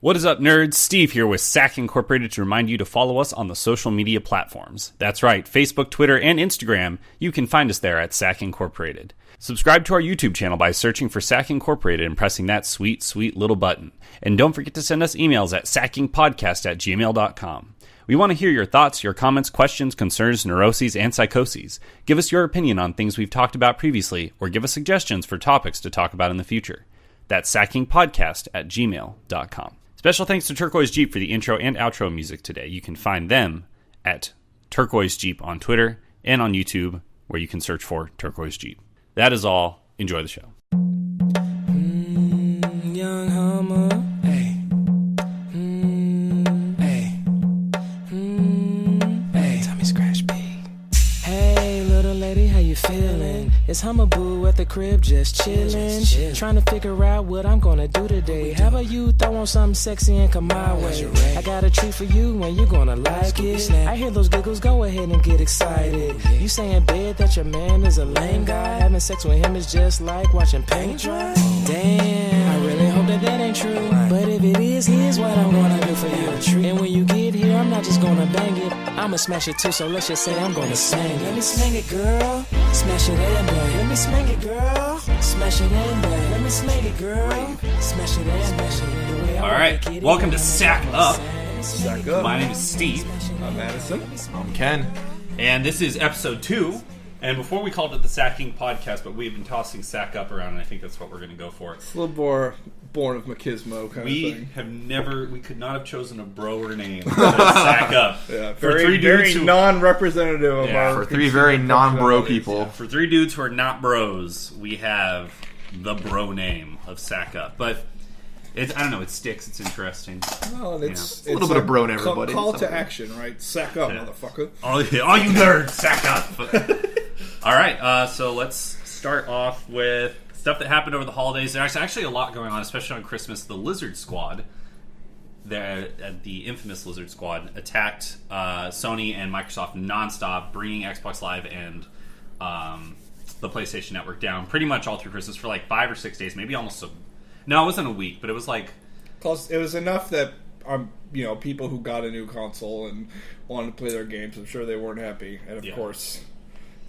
What is up, nerds? Steve here with SAK Incorporated to remind you to follow us on the social media platforms. That's right, Facebook, Twitter, and Instagram. You can find us there at SAK Incorporated. Subscribe to our YouTube channel by searching for SAK Incorporated and pressing that sweet, sweet little button. And don't forget to send us emails at sackingpodcast@gmail.com. We want to hear your thoughts, your comments, questions, concerns, neuroses, and psychoses. Give us your opinion on things we've talked about previously, or give us suggestions for topics to talk about in the future. That's sackingpodcast@gmail.com. Special thanks to Turquoise Jeep for the intro and outro music today. You can find them at Turquoise Jeep on Twitter and on YouTube, where you can search for Turquoise Jeep. That is all. Enjoy the show. Young Hummer, hey. Hey. Tommy Scratch B. Hey, little lady, how you feeling? It's Hummer Boo at the crib, just chillin'. Trying to figure out what I'm gonna do today. How about you throw on something sexy and come my way? I got a treat for you and you're gonna like it. I hear those giggles, go ahead and get excited. You say in bed that your man is a lame guy. Having sex with him is just like watching paint dry. Damn, I really hope that ain't true. But if it is, here's what I'm gonna do for you. And when you get here, I'm not just gonna bang it, I'ma smash it too, so let's just say I'm gonna sing it. Let me sing it, girl. Smash it and bang. Let me smack it, girl. Smash it and bang. Let me smack it, girl. Smash it and bang. All right, welcome to SAK Up. SAK Up. My name is Steve. I'm Madison. I'm Ken. And this is episode 2. And before we called it the Sacking Podcast, but we've been tossing SAK Up around, and I think that's what we're going to go for. It's a little more born of machismo kind of thing. We could not have chosen a broer name than SAK Up. Yeah, For very, three dudes very who- non-representative of Yeah, our... For three very non-bro personalities. people. For 3 dudes who are not bros, we have the bro name of SAK Up. But I don't know, it sticks, it's interesting. Well, it's a little bit of bro in everybody. Call to Something. action, right? SAK up, motherfucker. All you nerds, SAK Up! All right, so let's start off with stuff that happened over the holidays. There's actually a lot going on, especially on Christmas. The Lizard Squad, the infamous Lizard Squad, attacked Sony and Microsoft nonstop, bringing Xbox Live and the PlayStation Network down pretty much all through Christmas for like 5 or 6 days, maybe almost no, it wasn't a week, but it was like... Plus, it was enough that people who got a new console and wanted to play their games, I'm sure they weren't happy. And of course,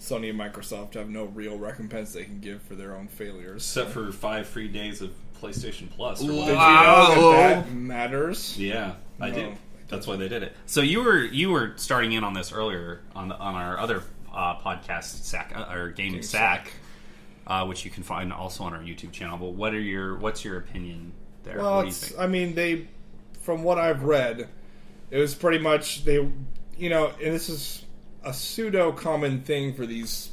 Sony and Microsoft have no real recompense they can give for their own failures. Except for 5 free days of PlayStation Plus. Did you know that matters? Yeah, I No, do. That's why they did it. So you were starting in on this earlier on our other podcast, SAK, or Game SAK, which you can find also on our YouTube channel. But what's your opinion there? Well, what do you think? From what I've read, it was pretty much and this is a pseudo common thing for these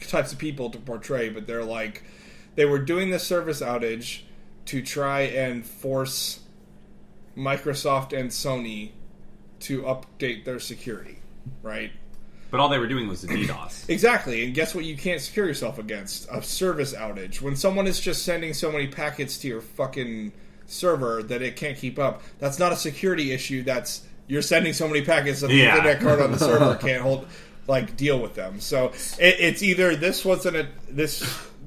types of people to portray, but they were doing this service outage to try and force Microsoft and Sony to update their security, right? But all they were doing was the DDoS. Exactly, and guess what you can't secure yourself against? A service outage. When someone is just sending so many packets to your fucking server that it can't keep up, that's not a security issue, that's you're sending so many packets that the internet card on the server can't deal with them. So it's either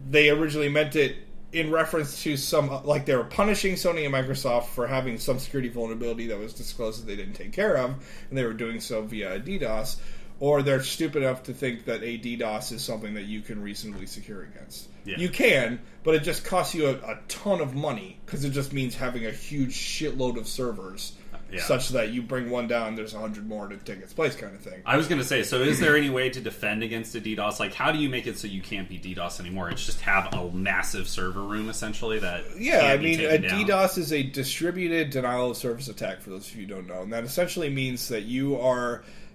they originally meant it in reference to some, like they were punishing Sony and Microsoft for having some security vulnerability that was disclosed that they didn't take care of, and they were doing so via a DDoS, or they're stupid enough to think that a DDoS is something that you can reasonably secure against. Yeah. You can, but it just costs you a ton of money, because it just means having a huge shitload of servers, such that you bring one down, there's 100 more to take its place kind of thing. I was going to say, so is there any way to defend against a DDoS? Like, how do you make it so you can't be DDoS anymore? It's just have a massive server room, essentially, that can't be taken down. DDoS is a distributed denial of service attack, for those of you who don't know. And that essentially means that you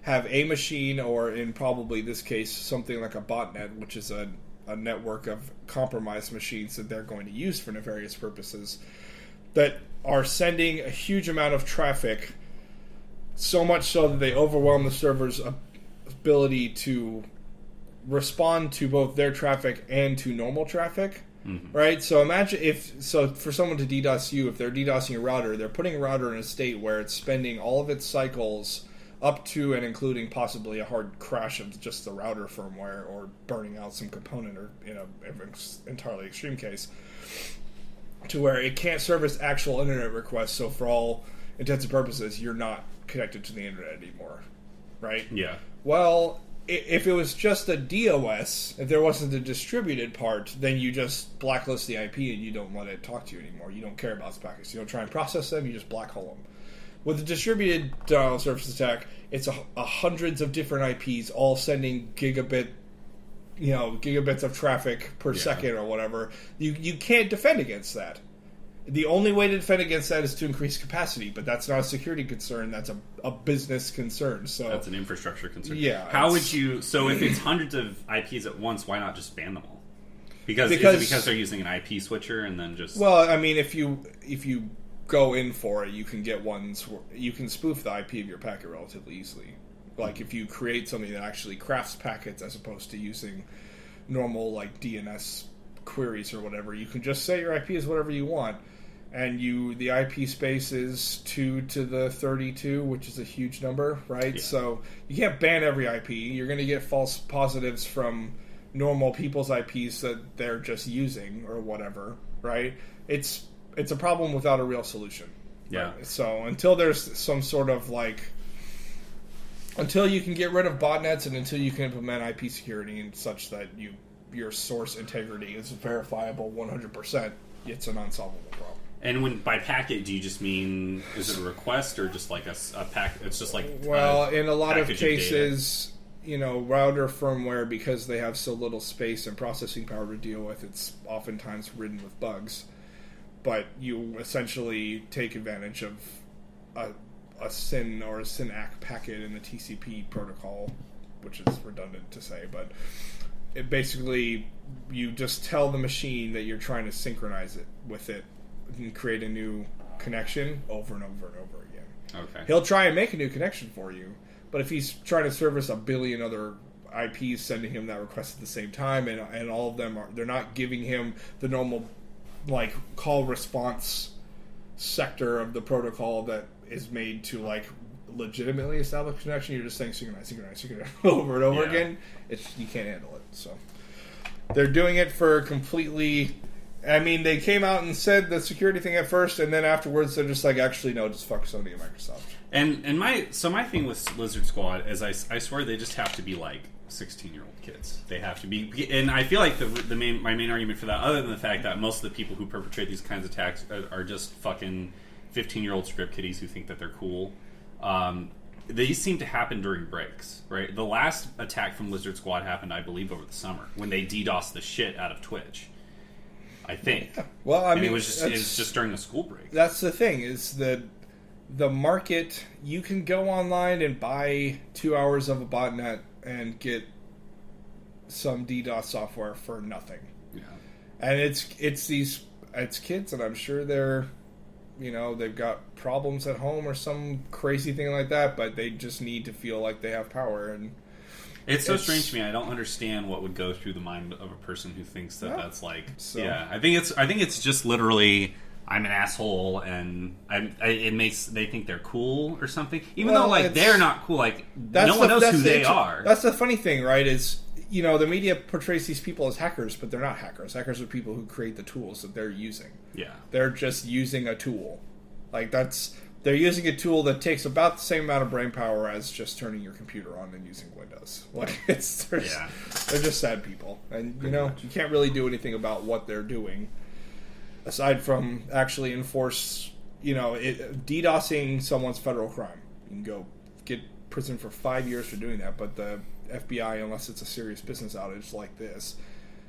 have a machine, or in probably this case, something like a botnet, which is a network of compromised machines that they're going to use for nefarious purposes, that are sending a huge amount of traffic, so much so that they overwhelm the server's ability to respond to both their traffic and to normal traffic. Mm-hmm. Right? So imagine for someone to DDoS you, if they're DDoSing a router, they're putting a router in a state where it's spending all of its cycles up to and including possibly a hard crash of just the router firmware, or burning out some component, or in an entirely extreme case. to where it can't service actual internet requests. So for all intents and purposes, you're not connected to the internet anymore, right? Yeah. Well, if it was just a DOS, if there wasn't a distributed part, then you just blacklist the IP and you don't let it talk to you anymore. You don't care about the packets. You don't try and process them. You just black hole them. With the distributed denial of service attack, it's a hundreds of different IPs all sending gigabits of traffic per second or whatever. You can't defend against that. The only way to defend against that is to increase capacity, but that's not a security concern. That's a business concern. So that's an infrastructure concern. Yeah. How would you? So if it's hundreds of IPs at once, why not just ban them all? Because they're using an IP switcher and then just. Well, I mean, if you go in for it, you can get ones. You can spoof the IP of your packet relatively easily. Like if you create something that actually crafts packets as opposed to using normal like DNS queries or whatever, you can just say your IP is whatever you want. And the IP space is 2 to the 32, which is a huge number, right? Yeah. So you can't ban every IP. You're going to get false positives from normal people's IPs that they're just using or whatever, right? It's a problem without a real solution. Yeah. Right? So until there's some sort of until you can get rid of botnets and until you can implement IP security and such that your source integrity is verifiable 100%, it's an unsolvable problem. And by packet, do you just mean, is it a request or just like a pack? It's just like in a lot of cases, router firmware, because they have so little space and processing power to deal with, it's oftentimes ridden with bugs. But you essentially take advantage of a SYN or a SYNAC packet in the TCP protocol, which is redundant to say, but it basically, you just tell the machine that you're trying to synchronize it with it and create a new connection over and over and over again. Okay. He'll try and make a new connection for you, but if he's trying to service a billion other IPs sending him that request at the same time, and all of them they're not giving him the normal call response sector of the protocol that is made to legitimately establish a connection, you're just saying synchronize over and over again. You can't handle it. So they're doing it for completely. I mean, they came out and said the security thing at first, and then afterwards they're just actually no, just fuck Sony and Microsoft. And my thing with Lizard Squad is I swear they just have to be 16-year-old kids. They have to be, and I feel like my main argument for that, other than the fact that most of the people who perpetrate these kinds of attacks are just fucking 15-year-old script kiddies who think that they're cool. These seem to happen during breaks, right? The last attack from Lizard Squad happened, I believe, over the summer when they DDoSed the shit out of Twitch. I think. Yeah. Well, I mean, it was just during a school break. That's the thing, is that the market, you can go online and buy 2 hours of a botnet and get some DDoS software for nothing. Yeah. And it's kids, and I'm sure they're, they've got problems at home or some crazy thing like that, but they just need to feel like they have power. And it's so strange to me. I don't understand what would go through the mind of a person who thinks that that's Yeah, I think it's just literally, I'm an asshole, and they think they're cool or something. Even though they're not cool. No one knows who they are. That's the funny thing, right? Is the media portrays these people as hackers, but they're not hackers. Hackers are people who create the tools that they're using. Yeah, they're just using a tool. They're using a tool that takes about the same amount of brain power as just turning your computer on and using Windows. They're just sad people, and you can't really do anything about what they're doing aside from actually enforce. DDoSing someone's federal crime. You can go get prison for 5 years for doing that, but the FBI, unless it's a serious business outage like this,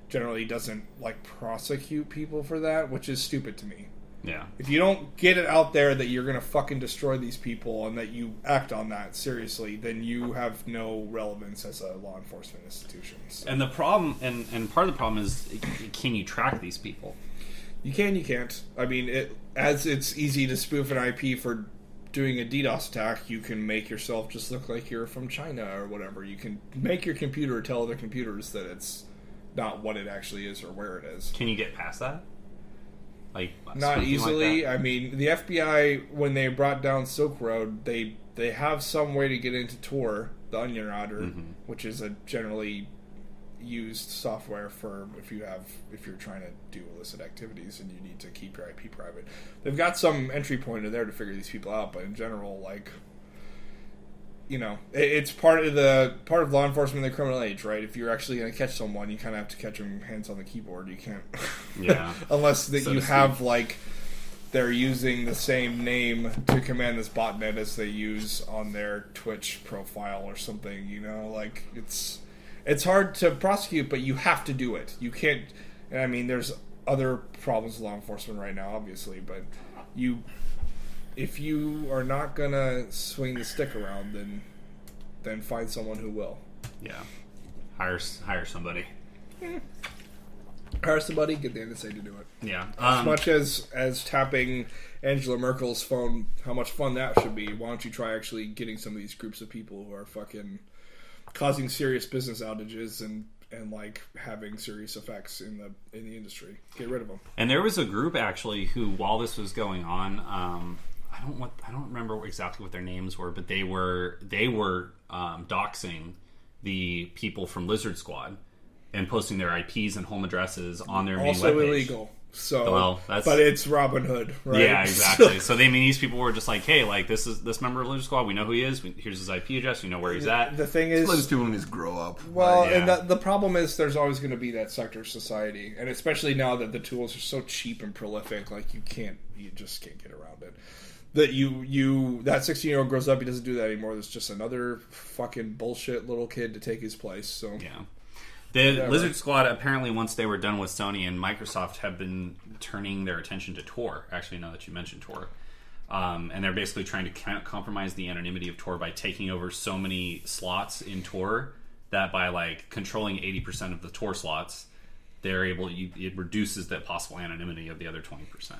generally doesn't prosecute people for that, which is stupid to me. Yeah. If you don't get it out there that you're going to fucking destroy these people and that you act on that seriously, then you have no relevance as a law enforcement institution. So. And the problem, and part of the problem is, can you track these people? You can, you can't. I mean, it's easy to spoof an IP for doing a DDoS attack. You can make yourself just look like you're from China or whatever. You can make your computer tell other computers that it's not what it actually is or where it is. Can you get past that? Not easily. I mean, the FBI, when they brought down Silk Road, they have some way to get into Tor, the onion router, which is a generally used software for if you're trying to do illicit activities and you need to keep your IP private. They've got some entry point in there to figure these people out, but in general, like, you know, it's part of law enforcement in the criminal age, right? If you're actually going to catch someone, you kind of have to catch them hands on the keyboard. You can't, unless that so you have like they're using the same name to command this botnet as they use on their Twitch profile or something. You know, like it's hard to prosecute, but you have to do it. You can't. I mean, there's other problems with law enforcement right now, obviously, but if you are not gonna swing the stick around, then find someone who will. Yeah, hire somebody. Hire somebody, get the NSA to do it. Yeah, as much as tapping Angela Merkel's phone, how much fun that should be. Why don't you try actually getting some of these groups of people who are fucking causing serious business outages and like having serious effects in the industry? Get rid of them. And there was a group actually who, while this was going on, I don't remember exactly what their names were, but they were doxing the people from Lizard Squad and posting their IPs and home addresses on their main webpage. Also illegal. So, but it's Robin Hood, right? Yeah, exactly. So these people were just like, hey, like this member of Lizard Squad. We know who he is. Here's his IP address. We know where he's at. The thing is, those people need to grow up. Well, and the problem is, there's always going to be that sector of society, and especially now that the tools are so cheap and prolific, like you just can't get around it. That that 16-year-old grows up, he doesn't do that anymore. There's just another fucking bullshit little kid to take his place. So yeah. The Lizard Squad, apparently, once they were done with Sony and Microsoft, have been turning their attention to Tor. Actually, now that you mentioned Tor. And they're basically trying to compromise the anonymity of Tor by taking over so many slots in Tor that by, like, controlling 80% of the Tor slots, they're able... it reduces the possible anonymity of the other 20%.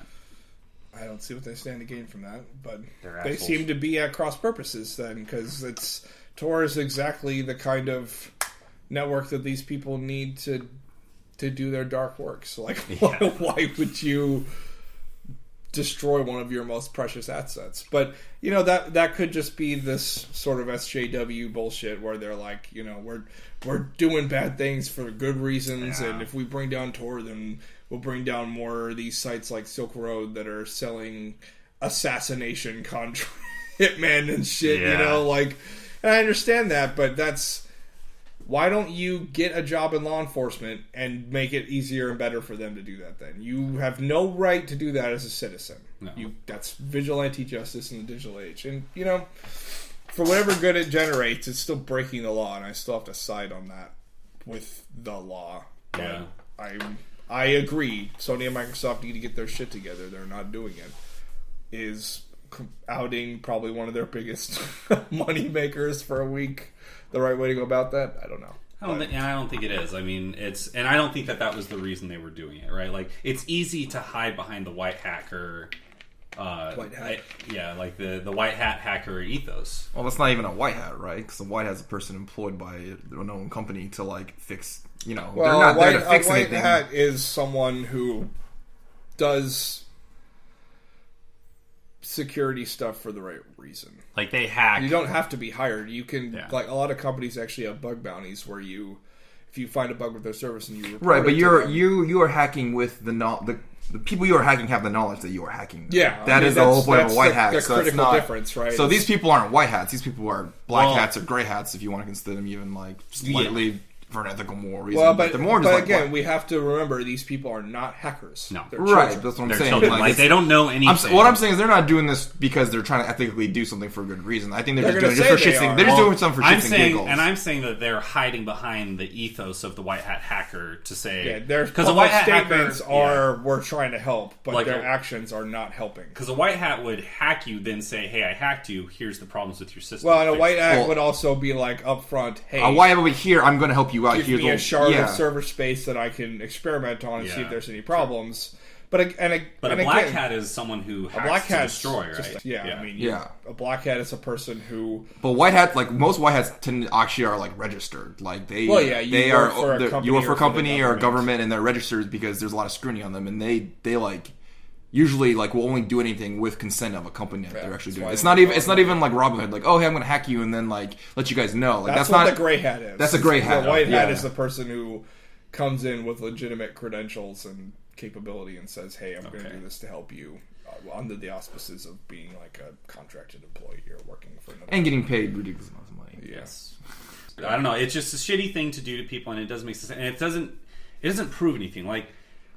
I don't see what they stand to gain from that, but they seem to be at cross purposes then, because Tor is exactly the kind of network that these people need to do their dark work. So, like, why would you destroy one of your most precious assets? But, you know, that could just be this sort of SJW bullshit where they're like, you know, we're doing bad things for good reasons, and if we bring down Tor, then we'll bring down more of these sites like Silk Road that are selling assassination contract hitmen and shit, you know, like, and I understand that, but why don't you get a job in law enforcement and make it easier and better for them to do that then? You have no right to do that as a citizen. No. That's vigilante justice in the digital age. And, you know, for whatever good it generates, it's still breaking the law, and I still have to side on that with the law. Yeah. But I agree. Sony and Microsoft need to get their shit together. They're not doing it. Is outing probably one of their biggest money makers for a week the right way to go about that? I don't know. I don't think it is. I mean, and I don't think that was the reason they were doing it, right? Like, it's easy to hide behind the white hacker. White hat. Like the white hat hacker ethos. Well, that's not even a white hat, right? Because the white hat's a person employed by a known company to, like, fix. You know, well, they're not there to fix anything. A white hat is someone who does security stuff for the right reason. Like, they hack. You don't have to be hired. You can, like, a lot of companies actually have bug bounties where if you find a bug with their service and you report right, but it you are hacking with the people you are hacking have the knowledge that you are hacking. Yeah, that is the whole point of a white hat. The critical difference, right? So these people aren't white hats. These people are black hats or gray hats, if you want to consider them even like slightly for an ethical moral reason. Well, but like again, we have to remember these people are not hackers. No, they're right. children. That's what I'm they're saying. Children. Like, they don't know anything. What I'm saying is they're not doing this because they're trying to ethically do something for a good reason. I think they're just doing it just for shits. They're just doing something for shits and giggles. And I'm saying that they're hiding behind the ethos of the white hat hacker to say because the white hat statements we're trying to help, but like their actions are not helping. Because a white hat would hack you, then say, "Hey, I hacked you. Here's the problems with your system." Well, and a white hat would also be like upfront, "Hey, a white hat would be here. I'm going to help you out. Give me a shard of server space that I can experiment on and see if there's any problems." But a black hat is someone who hacks to destroy, right? I mean, a black hat is a person who. But white hats, like most white hats, actually are like registered. Like they, you work for a company or a government, and they're registered because there's a lot of scrutiny on them, and they like usually like will only do anything with consent of a company that they're actually doing. It's not even like Robinhood, like, oh hey, I'm going to hack you and then like let you guys know. Like that's what not the gray hat is. That's a gray hat. The white hat is the person who comes in with legitimate credentials and capability and says, hey, I'm going to do this to help you under the auspices of being like a contracted employee or working for another and getting paid ridiculous amounts of money. Yes. I don't know. It's just a shitty thing to do to people, and it doesn't make sense. And it doesn't prove anything. Like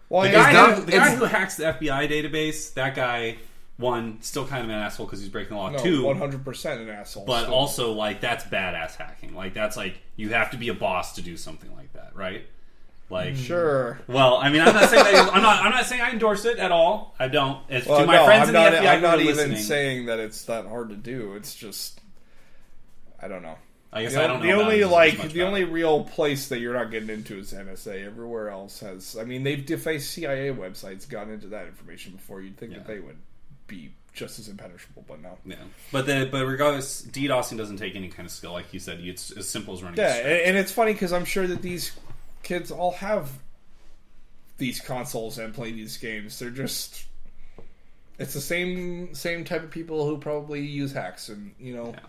the guy who hacks the FBI database, that guy, one, still kind of an asshole because he's breaking the law. Two, 100% an asshole. But also, like, that's badass hacking. Like, that's like you have to be a boss to do something like that, right? Like, sure. Well, I mean, I'm not saying that. I'm not saying I endorse it at all. I don't. To my friends in the FBI, I'm not even listening, saying that it's that hard to do. It's just, I don't know. I guess I don't know. The only real place that you're not getting into is NSA. Everywhere else has. I mean, they've defaced CIA websites, gotten into that information before. You'd think that they would be just as impenetrable, but no. Yeah, but regardless, DDoSing doesn't take any kind of skill, like you said. It's as simple as running. Yeah, and it's funny because I'm sure that these kids all have these consoles and play these games. They're just, it's the same type of people who probably use hacks and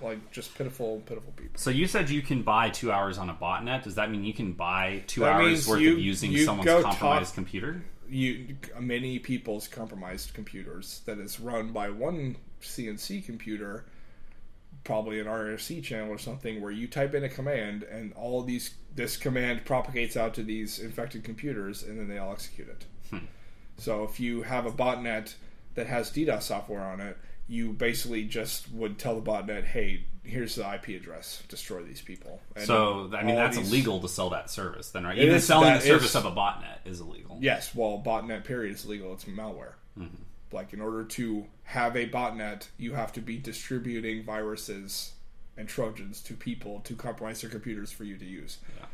like just pitiful people. So you said you can buy 2 hours on a botnet. Does that mean you can buy 2 hours worth of using someone's compromised computer? Many people's compromised computers that is run by one CNC computer, probably an RFC channel or something, where you type in a command and this command propagates out to these infected computers and then they all execute it. So if you have a botnet that has DDoS software on it, you basically just would tell the botnet, hey, here's the IP address, destroy these people. And so, I mean, that's illegal to sell that service then, right? Even selling the service of a botnet is illegal. Yes, well, botnet period is illegal. It's malware. Mm-hmm. Like, in order to have a botnet, you have to be distributing viruses and trojans to people to compromise their computers for you to use. Yeah.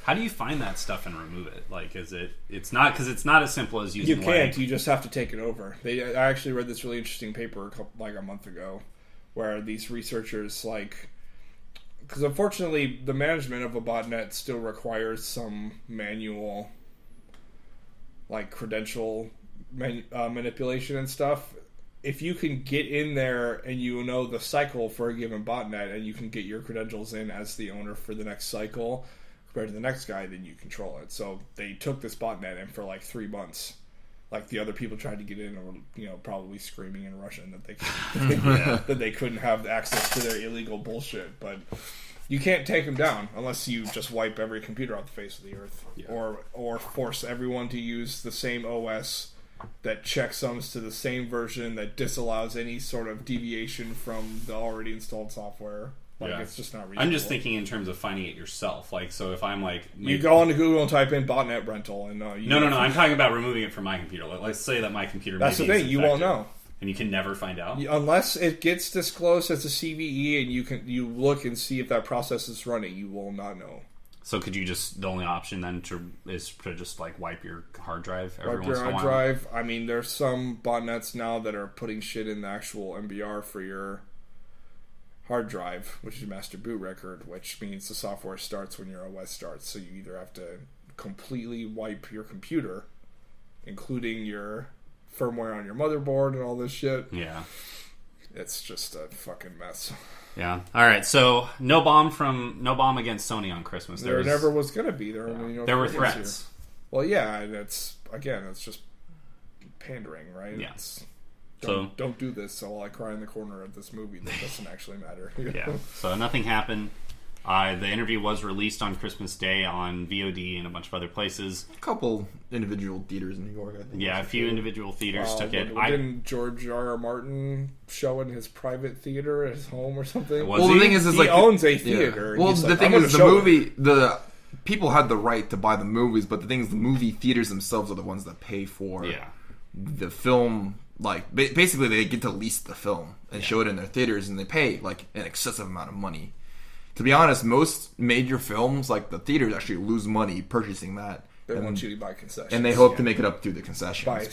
How do you find that stuff and remove it? Like, it's not as simple as using. You can't. You just have to take it over. I actually read this really interesting paper a month ago, where these researchers because unfortunately the management of a botnet still requires some manual, credential manipulation and stuff. If you can get in there and you know the cycle for a given botnet and you can get your credentials in as the owner for the next cycle compared to the next guy, then you control it. So they took this botnet and for 3 months, the other people tried to get in were probably screaming in Russian that they that they couldn't have access to their illegal bullshit. But you can't take them down unless you just wipe every computer off the face of the earth, or force everyone to use the same OS that checksums to the same version that disallows any sort of deviation from the already installed software. It's just not reasonable. I'm just thinking in terms of finding it yourself. So if I'm you go onto Google and type in botnet rental, and no, I'm talking about removing it from my computer. Let's say that my computer. That's the thing. You won't know, and you can never find out unless it gets disclosed as a CVE, and you look and see if that process is running. You will not know. So could you the only option then is to just wipe your hard drive every once in a while? Wipe your hard drive. I mean, there's some botnets now that are putting shit in the actual MBR for your hard drive, which is master boot record, which means the software starts when your OS starts. So you either have to completely wipe your computer, including your firmware on your motherboard and all this shit. Yeah. It's just a fucking mess. Yeah. All right. So no bomb against Sony on Christmas. There never was going to be. There were threats. Here. Well, yeah, and it's just pandering, right? Yeah. Don't do this. So while I cry in the corner of this movie, that doesn't actually matter. Yeah. So nothing happened. The interview was released on Christmas Day on VOD and a bunch of other places. A couple individual theaters in New York, I think. Yeah, a few individual theaters took it. Didn't George R.R. Martin show in his private theater at his home or something? The thing is he owns a theater. Yeah. Well, the thing is, the movie, the people had the right to buy the movies, but the thing is, the movie theaters themselves are the ones that pay for the film. Basically, they get to lease the film and show it in their theaters, and they pay an excessive amount of money. To be honest, most major films, the theaters actually lose money purchasing that. They want you to buy concessions, and they hope to make it up through the concessions.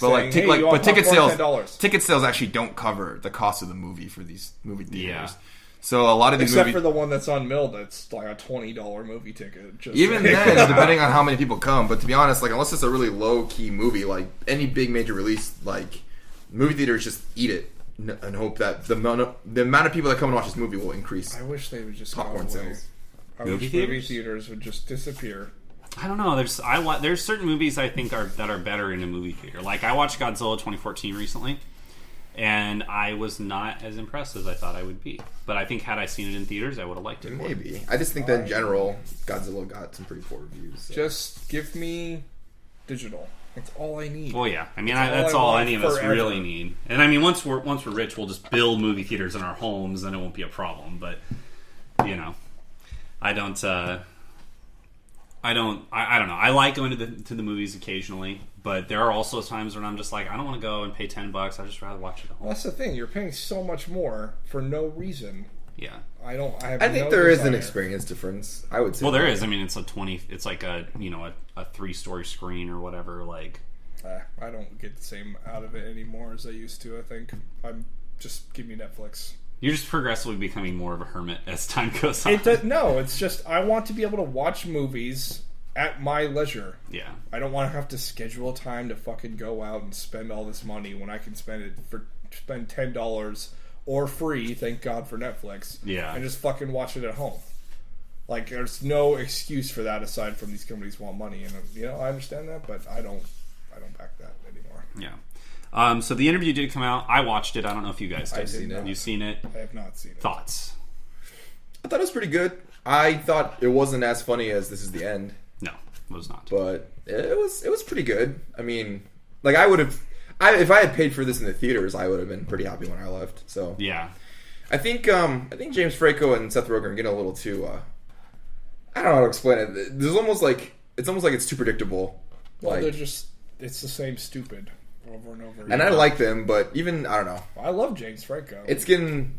Ticket sales actually don't cover the cost of the movie for these movie theaters. So a lot of these Except movies, for the one that's on Mill, that's like a $20 movie ticket. even then, depending on how many people come. But to be honest, like unless it's a really low key movie, like any big major release, like movie theaters just eat it and hope that the amount of people that come and watch this movie will increase. I wish they would just popcorn go away. sales. I wish movie theaters would just disappear. I don't know. There's certain movies I think are better in a movie theater. Like I watched Godzilla 2014 recently, and I was not as impressed as I thought I would be. But I think had I seen it in theaters, I would have liked it more. Maybe. I just think that in general, Godzilla got some pretty poor reviews. So. Just give me digital. That's all I need. Well, yeah. I mean, that's all any of us really need. And I mean, once we're rich, we'll just build movie theaters in our homes, and it won't be a problem. But you know, I don't know. I like going to the movies occasionally, but there are also times when I'm just like, I don't want to go and pay $10. I'd just rather watch it at home. Well, that's the thing. You're paying so much more for no reason. Yeah. I think there is an experience difference. I would say. Well, there is. I mean, it's like a 3-story screen or whatever. Like, I don't get the same out of it anymore as I used to. I think I'm just give me Netflix. You're just progressively becoming more of a hermit as time goes on. No, it's just I want to be able to watch movies at my leisure. Yeah. I don't want to have to schedule time to fucking go out and spend all this money when I can spend $10 or free, thank God for Netflix. Yeah. And just fucking watch it at home. Like, there's no excuse for that aside from these companies want money. And, I understand that, but I don't back that anymore. Yeah. So the interview did come out. I watched it. I don't know if you guys did. I've seen it. You've seen it? I have not seen it. Thoughts? I thought it was pretty good. I thought it wasn't as funny as This Is the End. No, it was not. But it was pretty good. I mean, like I would have, if I had paid for this in the theaters, I would have been pretty happy when I left. So yeah, I think James Franco and Seth Rogen are getting a little too. I don't know how to explain it. There's almost like it's too predictable. Well, it's the same stupid over and over. And I like them, but even I don't know. I love James Franco. It's getting.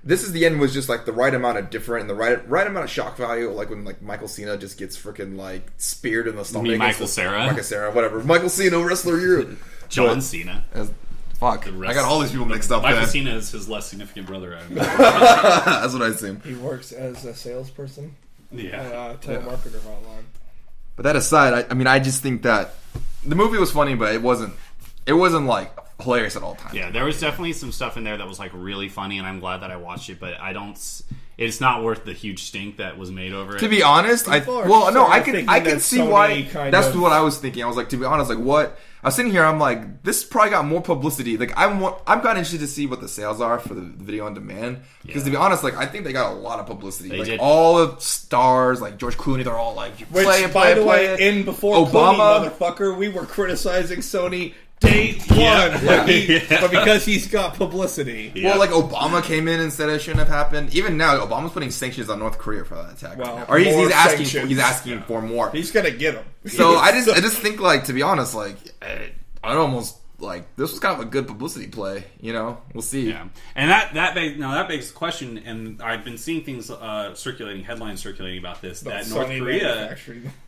This Is the End was just like the right amount of different and the right amount of shock value, like when like Michael Cena just gets freaking like speared in the stomach. You mean Michael Cera, whatever. Michael Cena, wrestler, you. John Cena. Fuck, I got all these people mixed up. Michael Cena is his less significant brother. That's what I assume. He works as a salesperson. Yeah, telemarketer hotline. But that aside, I mean, I just think that the movie was funny, but it wasn't like hilarious at all times. Yeah, there was definitely some stuff in there that was like really funny, and I'm glad that I watched it. But it's not worth the huge stink that was made over it. To be honest, I can see why. That's what I was thinking. I was like, to be honest, like what I was sitting here, I'm like, this probably got more publicity. Like I'm kind of interested to see what the sales are for the video on demand. Because to be honest, like I think they got a lot of publicity. They like did. All the stars, like George Clooney, they're all like, play it. In before Obama, Clooney, motherfucker, we were criticizing Sony day one, but because he's got publicity. Yeah. Well, like Obama came in and said it shouldn't have happened. Even now, Obama's putting sanctions on North Korea for that attack. Well, right now. Or he's asking for more. He's gonna get them. So I just think, like, to be honest, like I almost like this was kind of a good publicity play. We'll see. Yeah, and that begs the question. And I've been seeing things headlines circulating about this. That North Korea,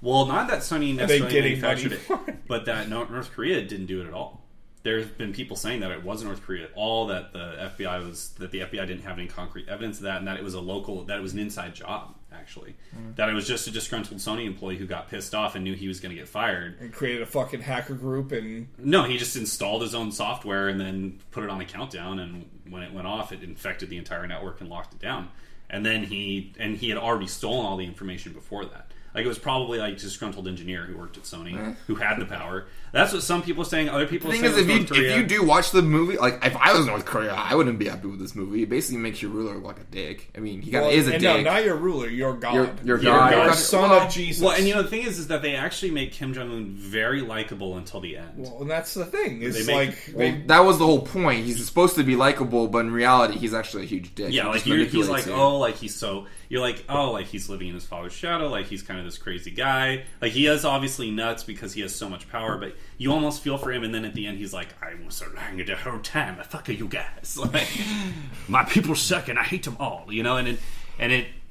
well, not that Sony necessarily manufactured it, but that North Korea didn't do it at all. There's been people saying that it wasn't North Korea at all. That the FBI didn't have any concrete evidence of that, and that it was an inside job. Actually, that it was just a disgruntled Sony employee who got pissed off and knew he was going to get fired and created a fucking hacker group. And no, he just installed his own software and then put it on a countdown, and when it went off, it infected the entire network and locked it down. And then he had already stolen all the information before that. Like, it was probably like a disgruntled engineer who worked at Sony who had the power. That's what some people are saying. Other people are saying if you do watch the movie, like if I was North Korea, I wouldn't be happy with this movie. It basically makes your ruler look like a dick. I mean, he is a dick. No, not your ruler. You're God. You're God. You're son of Jesus. Well, and the thing is that they actually make Kim Jong-un very likable until the end. Well, and that's the thing. It's that was the whole point. He's supposed to be likable, but in reality, he's actually a huge dick. Yeah, like he's like, he's so. You're like, like he's living in his father's shadow, like he's kind of this crazy guy. Like, he is obviously nuts because he has so much power, but you almost feel for him, and then at the end he's like, I was lying the whole time, fuck you guys. Like, my people suck and I hate them all, and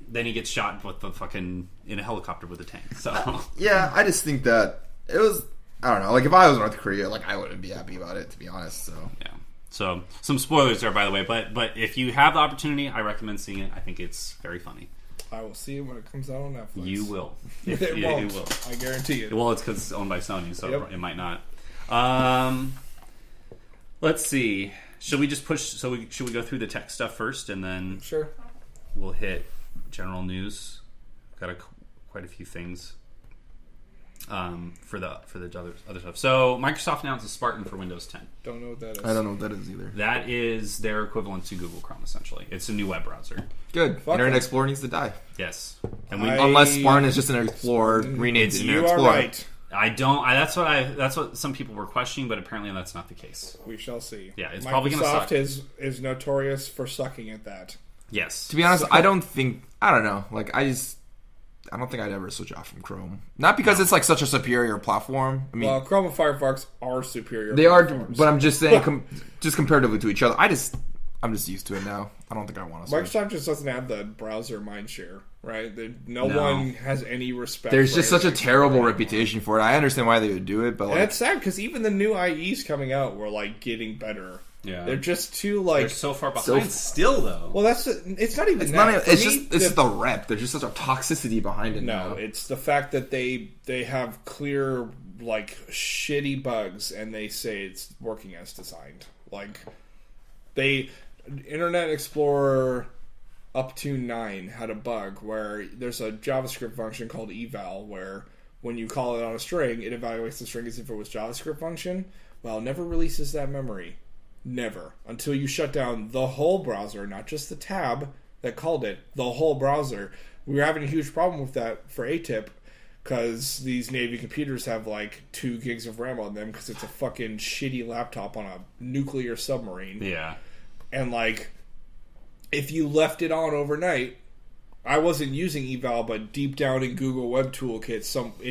then he gets shot with the fucking in a helicopter with a tank. So yeah, I just think that it was, I don't know, like if I was North Korea, like I wouldn't be happy about it, to be honest. So yeah. So some spoilers there, by the way. But if you have the opportunity, I recommend seeing it. I think it's very funny. I will see it when it comes out on Netflix. You will. It won't. It will. I guarantee it. Well, it's because it's owned by Sony, so it might not. Let's see. Should we just push? Should we go through the tech stuff first, and then sure, we'll hit general news. Got quite a few things for the other stuff. So Microsoft announces Spartan for Windows 10. Don't know what that is. I don't know what that is either. That is their equivalent to Google Chrome, essentially. It's a new web browser. Good. Internet Explorer needs to die. Yes, and unless Spartan is just an Explorer renamed Internet Explorer. You are right. I don't. That's what some people were questioning, but apparently that's not the case. We shall see. Yeah, it's Microsoft probably going to suck. is notorious for sucking at that. Yes. To be honest, I don't know. Like, I don't think I'd ever switch off from Chrome. Not because it's like such a superior platform. I mean, well, Chrome and Firefox are superior. They platforms. But I'm just saying, just comparatively to each other, I'm just used to it now. I don't think I want to switch. Microsoft just doesn't have the browser mindshare, right? No one has any respect. There's just such a terrible reputation for it. I understand why they would do it, but and it's sad because even the new IEs coming out were like getting better. Yeah, they're just too like they're so far behind still though. Well, it's not even. It's just the rep. There's just such a toxicity behind it. No, it's the fact that they have clear like shitty bugs and they say it's working as designed. Like Internet Explorer up to 9 had a bug where there's a JavaScript function called eval where when you call it on a string, it evaluates the string as if it was JavaScript function. Well, it never releases that memory. Never. Until you shut down the whole browser, not just the tab that called it, the whole browser. We were having a huge problem with that for ATIP because these Navy computers have like 2 gigs of RAM on them because it's a fucking shitty laptop on a nuclear submarine. Yeah. And like, if you left it on overnight, I wasn't using eval, but deep down in Google Web Toolkit,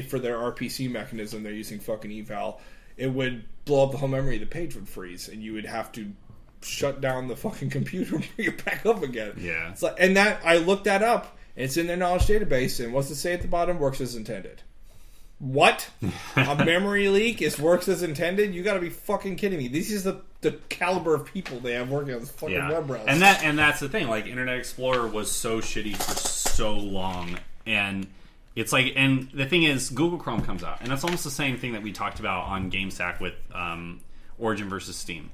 for their RPC mechanism, they're using fucking eval. It would blow up the whole memory. The page would freeze, and you would have to shut down the fucking computer and bring it back up again. Yeah. It's like, and that I looked that up, and it's in their knowledge database. And what's it say at the bottom? Works as intended. What? A memory leak works as intended? You got to be fucking kidding me! This is the caliber of people they have working on this fucking web browser. And that's the thing. Like, Internet Explorer was so shitty for so long, and it's like, and the thing is, Google Chrome comes out, and that's almost the same thing that we talked about on GameStack with Origin versus Steam.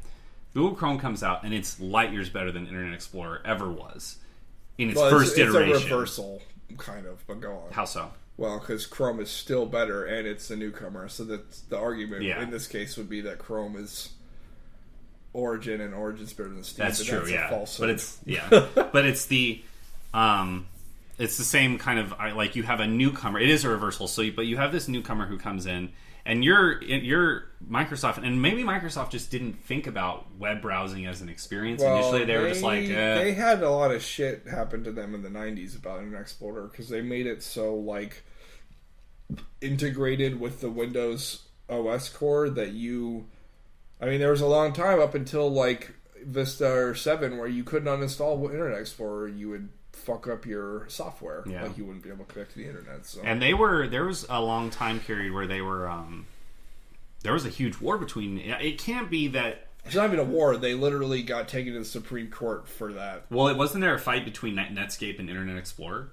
Google Chrome comes out, and it's light years better than Internet Explorer ever was in its first iteration. It's a reversal, kind of, but go on. How so? Well, because Chrome is still better, and it's a newcomer, so that's the argument in this case would be that Chrome is Origin, and Origin's better than Steam. That's true, that's yeah. A falsehood. But it's the same kind of like you have a newcomer. It is a reversal. But you have this newcomer who comes in, and you're Microsoft, and maybe Microsoft just didn't think about web browsing as an experience initially. They were just like they had a lot of shit happen to them in the 90s about Internet Explorer because they made it so like integrated with the Windows OS core that there was a long time up until like Vista or 7 where you couldn't uninstall Internet Explorer. You would fuck up your software. Yeah. Like you wouldn't be able to connect to the internet. So. And there was a long time period where they were there was a huge war between. It can't be that it's not even a war. They literally got taken to the Supreme Court for that. Well, wasn't there a fight between Netscape and Internet Explorer?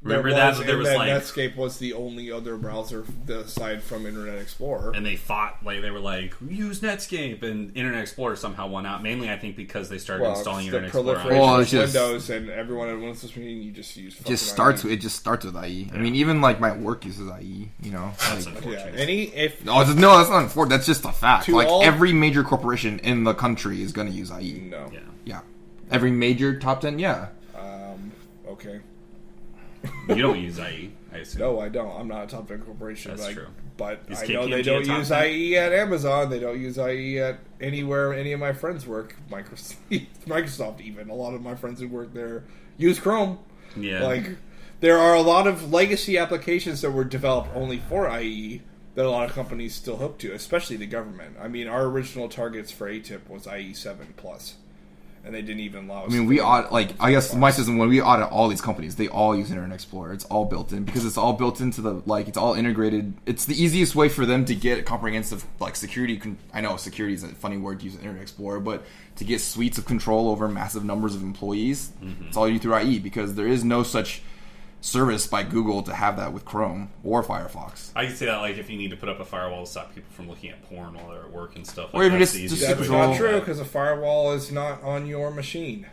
There was Netscape was the only other browser aside from Internet Explorer, and they fought. Like they were like, use Netscape, and Internet Explorer somehow won out. Mainly, I think because they started installing Internet Explorer on Windows, and everyone at Windows machine you just use. It just starts with IE. Yeah. I mean, even like my work uses IE. You know, that's like, unfortunate. Yeah. That's not unfortunate. That's just a fact. Like every major corporation in the country is going to use IE. No. Yeah. Every major top 10. Yeah. Okay. You don't use IE, I assume. No, I don't. I'm not a top 10 corporation. That's true. But Is I know KPMG they don't use 10? IE at Amazon. They don't use IE at anywhere any of my friends work. Microsoft even. A lot of my friends who work there use Chrome. Yeah. Like, there are a lot of legacy applications that were developed only for IE that a lot of companies still hook to, especially the government. I mean, our original targets for ATIP was IE 7+. and they didn't even allow us. I mean, I guess my system, when we audit all these companies, they all use Internet Explorer. It's all built in because it's all built into it's all integrated. It's the easiest way for them to get comprehensive, security. I know security is a funny word to use in Internet Explorer, but to get suites of control over massive numbers of employees, it's all you do through IE because there is no such service by Google to have that with Chrome or Firefox. I can see that, if you need to put up a firewall to stop people from looking at porn while they're at work and stuff. Or even that's That's not true because a firewall is not on your machine.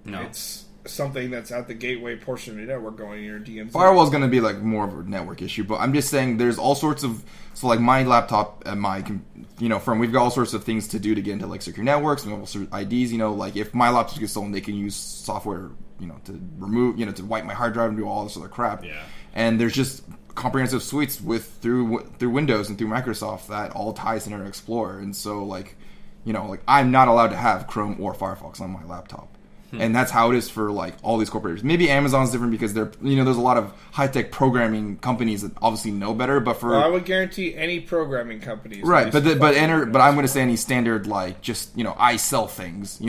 No, it's something that's at the gateway portion of your network going in your DMZ. Firewall is going to be more of a network issue, but I'm just saying there's all sorts of my laptop and my firm, we've got all sorts of things to do to get into secure networks and also IDs. If my laptop gets stolen, they can use software to remove, to wipe my hard drive and do all this other crap. Yeah. And there's just comprehensive suites through Windows and through Microsoft that all ties to Internet Explorer. And so I'm not allowed to have Chrome or Firefox on my laptop. And that's how it is for all these corporations.Maybe Amazon's different because they're there's a lot of high tech programming companies that obviously know better. But I would guarantee any programming companies, right? But I'm going to say any standard I sell things.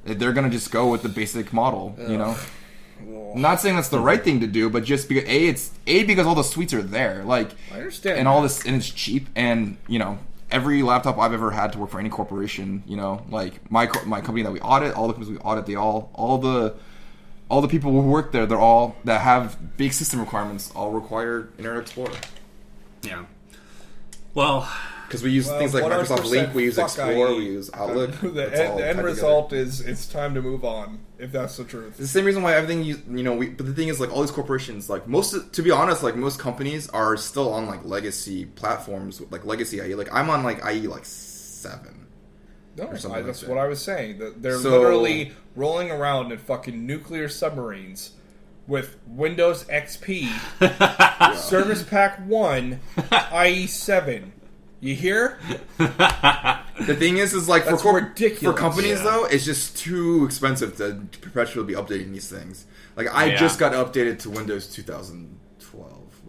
They're going to just go with the basic model. I'm not saying that's the right thing to do, but just because because all the suites are there. I understand, and all this, and it's cheap, and every laptop I've ever had to work for any corporation, my company that we audit, all the companies we audit, all the people who work there, they're all that have big system requirements, all require Internet Explorer. Yeah. Well, because we use things like Microsoft Link, we use Explorer, we use Outlook. The end result is it's time to move on. If that's the truth, it's the same reason why everything but the thing is all these corporations, to be honest, most companies are still on legacy platforms, legacy IE. I'm on IE 7. No, that's what I was saying. They're literally rolling around in fucking nuclear submarines with Windows XP, Service Pack 1, IE 7. You hear? The thing is ridiculous. For companies, though, it's just too expensive to perpetually be updating these things. I just got updated to Windows 2012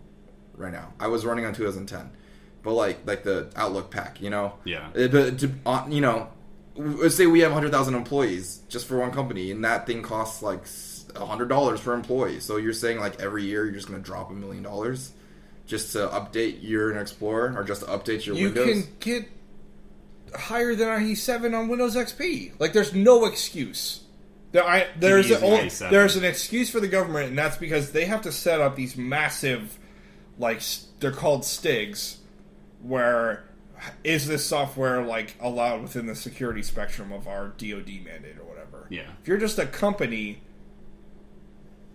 right now. I was running on 2010. But, the Outlook pack, Yeah. But, let's say we have 100,000 employees just for one company, and that thing costs, $100 per employee. So you're saying, every year you're just going to drop $1 million? Just to update your Internet Explorer, or just to update your Windows? You can get higher than IE7 on Windows XP. There's no excuse. There's an excuse for the government, and that's because they have to set up these massive, they're called STIGs, where is this software allowed within the security spectrum of our DoD mandate or whatever. Yeah. If you're just a company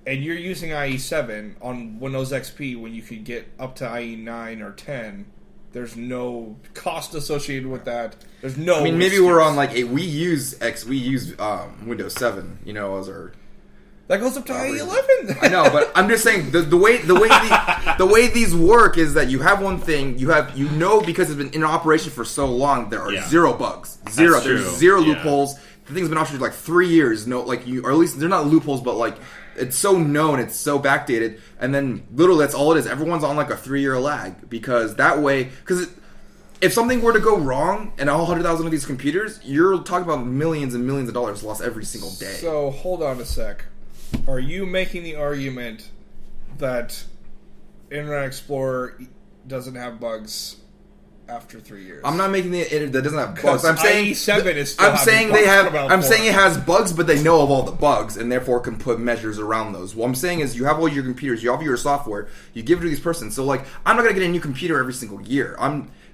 and you're using IE7 on Windows XP when you could get up to IE9 or 10, there's no cost associated with that. There's no. Maybe excuse. We're on we use Windows 7, as our. That goes up to IE11. I know, but I'm just saying the way these work is that you have one thing, because it's been in operation for so long, there are zero bugs, zero. There's zero loopholes. The thing's been operating for 3 years. No, or at least they're not loopholes, but it's so known, it's so backdated, and then literally that's all it is. Everyone's on a 3-year lag because that way, because if something were to go wrong and all 100,000 of these computers, you're talking about millions and millions of dollars lost every single day. So hold on a sec. Are you making the argument that Internet Explorer doesn't have bugs after 3 years? I'm not making that doesn't have bugs. I'm saying IE7 is still I'm saying they have. I'm saying it has bugs, but they know of all the bugs and therefore can put measures around those. What I'm saying is you have all your computers, you have your software, you give it to these persons. So I'm not gonna get a new computer every single year.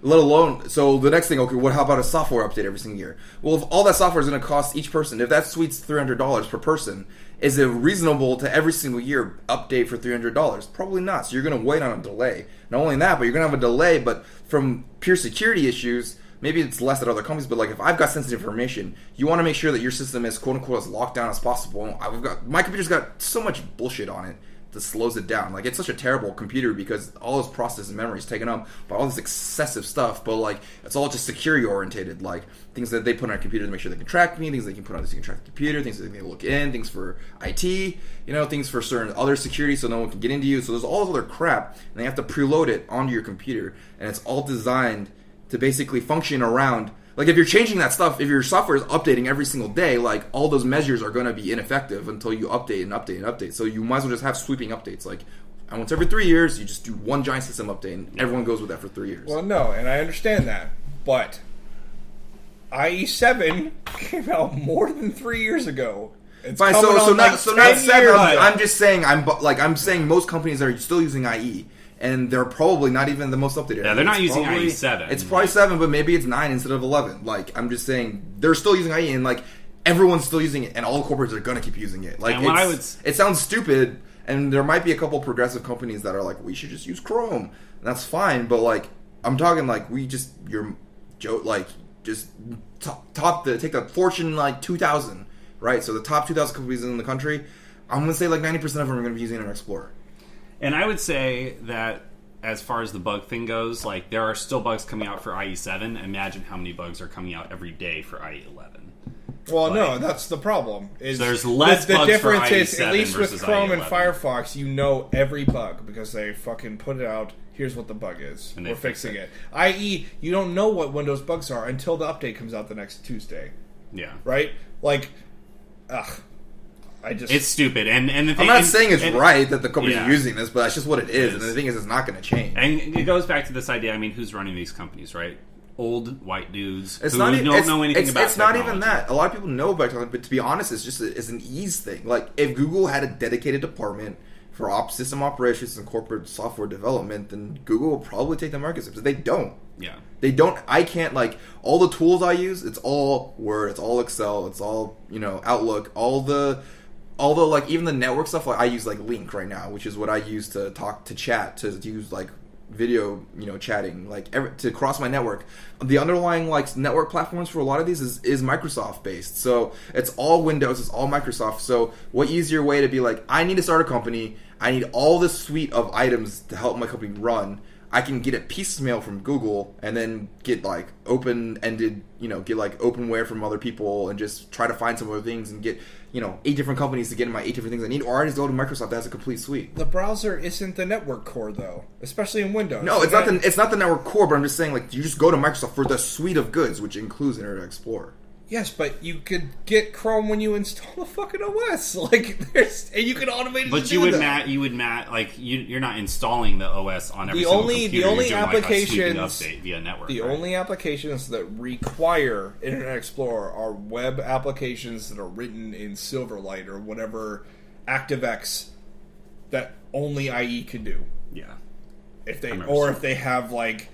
Let alone, so the next thing, okay, how about a software update every single year? Well, if all that software is going to cost each person, if that suite's $300 per person, is it reasonable to every single year update for $300? Probably not. So you're going to wait on a delay. Not only that, but you're going to have a delay, but from pure security issues, maybe it's less at other companies, but if I've got sensitive information, you want to make sure that your system is quote-unquote as locked down as possible. My computer's got so much bullshit on it that slows it down. It's such a terrible computer because all this processing memory is taken up by all this excessive stuff, but it's all just security orientated, things that they put on a computer to make sure they can track me, things they can put on so you can track the computer, things that they can look in, things for IT, things for certain other security so no one can get into you. So there's all this other crap, and they have to preload it onto your computer, and it's all designed to basically function around Like, if you're changing that stuff, if your software is updating every single day, like, all those measures are going to be ineffective until you update and update and update. So you might as well just have sweeping updates. Like, and once every 3 years, you just do one giant system update, and everyone goes with that for 3 years. Well, no, and I understand that, but IE7 came out more than 3 years ago. It's fine, coming so on not like so 10 not 7. years. I'm just saying, I'm saying most companies are still using IE. And they're probably not even the most updated. Yeah, they're not using probably, IE7. It's probably 7, but maybe it's 9 instead of 11. Like, I'm just saying, they're still using IE, and, like, everyone's still using it, and all the corporates are going to keep using it. Like, it sounds stupid, and there might be a couple progressive companies that are like, we should just use Chrome. And that's fine, but, like, I'm talking, like, take the Fortune, like, 2,000, right? So the top 2,000 companies in the country, I'm going to say, like, 90% of them are going to be using Internet Explorer. And I would say that as far as the bug thing goes, like, there are still bugs coming out for IE7. Imagine how many bugs are coming out every day for IE11. Well, no, that's the problem. So there's less bugs difference for is, IE7 at least with versus Chrome IE11. and Firefox, you know every bug because they fucking put it out. Here's what the bug is. And we're fixing it. IE, you don't know what Windows bugs are until the update comes out the next Tuesday. Yeah. Right? Like, it's stupid, and the thing, I'm not saying it's right that the companies yeah. are using this, but that's just what it is. And the thing is, it's not going to change. And it goes back to this idea. I mean, who's running these companies, right? Old white dudes who don't know anything about It's technology. not even that. A lot of people know about technology, but to be honest, it's an ease thing. Like, if Google had a dedicated department for system operations and corporate software development, then Google will probably take the market. But they don't. Yeah. They don't. I can't, like, all the tools I use, it's all Word, it's all Excel, it's all, Outlook, all the like, even the network stuff, like, I use, like, Link right now, which is what I use to chat, to use, like, video, chatting, like, to cross my network. The underlying, like, network platforms for a lot of these is Microsoft based. So it's all Windows, it's all Microsoft. So what easier way to be like, I need to start a company, I need all this suite of items to help my company run. I can get it piecemeal from Google and then get, like, open-ended, get, like, openware from other people and just try to find some other things and get, 8 different companies to get in my 8 different things I need. Or I just go to Microsoft that has a complete suite. The browser isn't the network core, though, especially in Windows. No, it's not the network core, but I'm just saying, like, you just go to Microsoft for the suite of goods, which includes Internet Explorer. Yes, but you could get Chrome when you install the fucking OS. Like, and you can automate it. But you would you're not installing the OS on every single computer. The only you're doing applications like a sweeping update via network. The only applications that require Internet Explorer are web applications that are written in Silverlight or whatever ActiveX that only IE can do. Yeah. If they have, like,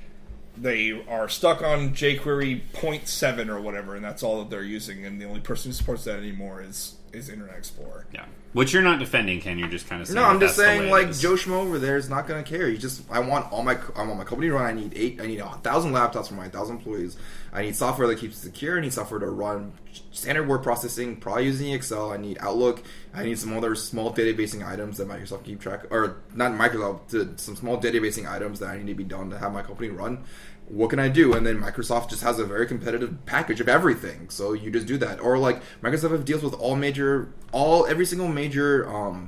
they are stuck on jQuery 0.7 or whatever, and that's all that they're using, and the only person who supports that anymore is Internet Explorer. Yeah. Which you're not defending, Ken. You're just kind of saying. No, I'm just saying, like, Joe Schmo over there is not going to care. I want my company to run. I need 1,000 laptops for my 1,000 employees. I need software that keeps it secure. I need software to run standard word processing, probably using Excel. I need Outlook. I need some other small databasing items that Microsoft can keep track, or not Microsoft, some small databasing items that I need to be done to have my company run. What can I do? And then Microsoft just has a very competitive package of everything. So you just do that. Or, like, Microsoft deals with every single major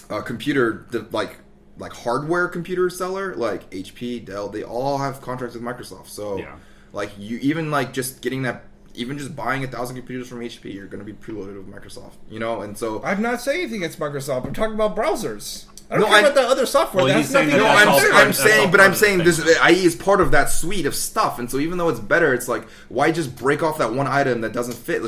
computer, like hardware computer seller, like HP, Dell. They all have contracts with Microsoft. So, yeah. Like, you even, like, just getting that, even just buying 1,000 computers from HP, you're going to be preloaded with Microsoft. And so I'm not saying anything against Microsoft. I'm talking about browsers. I don't care about the other software. Well, that has nothing to do saying with I'm saying this IE is part of that suite of stuff, and so even though it's better, it's like, why just break off that one item that doesn't fit?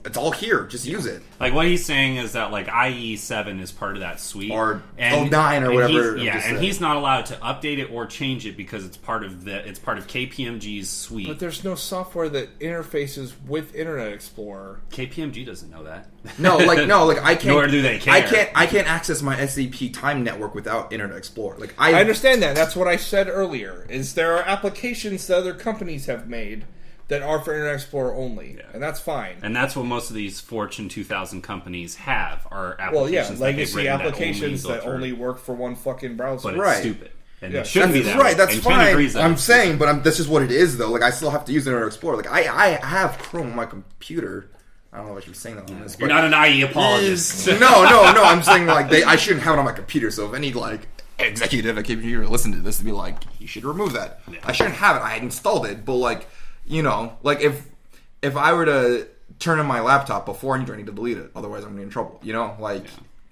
It's all here. Just use it. Like, what he's saying is that, like, IE7 is part of that suite. Or 09 or whatever. And he's not allowed to update it or change it because it's part of KPMG's suite. But there's no software that interfaces with Internet Explorer. KPMG doesn't know that. No, I can't. Nor do they care. I can't access my SAP Time network without Internet Explorer. Like, I understand that. That's what I said earlier. Is there are applications that other companies have made that are for Internet Explorer only, and that's fine. And that's what most of these Fortune 2000 companies have, are applications. Well, yeah, legacy applications that only work for one fucking browser. But it's right. stupid. And yeah. it shouldn't be that right. way. That's and fine. I'm saying, but that's just what it is, though. Like, I still have to use Internet Explorer. Like, I have Chrome on my computer. I don't know if I should be saying that on this. You're not an IE apologist. No. I'm saying, like, I shouldn't have it on my computer. So if any, like, executive at KPMG listen to this, to be like, you should remove that. Yeah. I shouldn't have it. I had installed it, but, like, you know, like if I were to turn on my laptop before I need to delete it, otherwise I'm gonna be in trouble. You know, like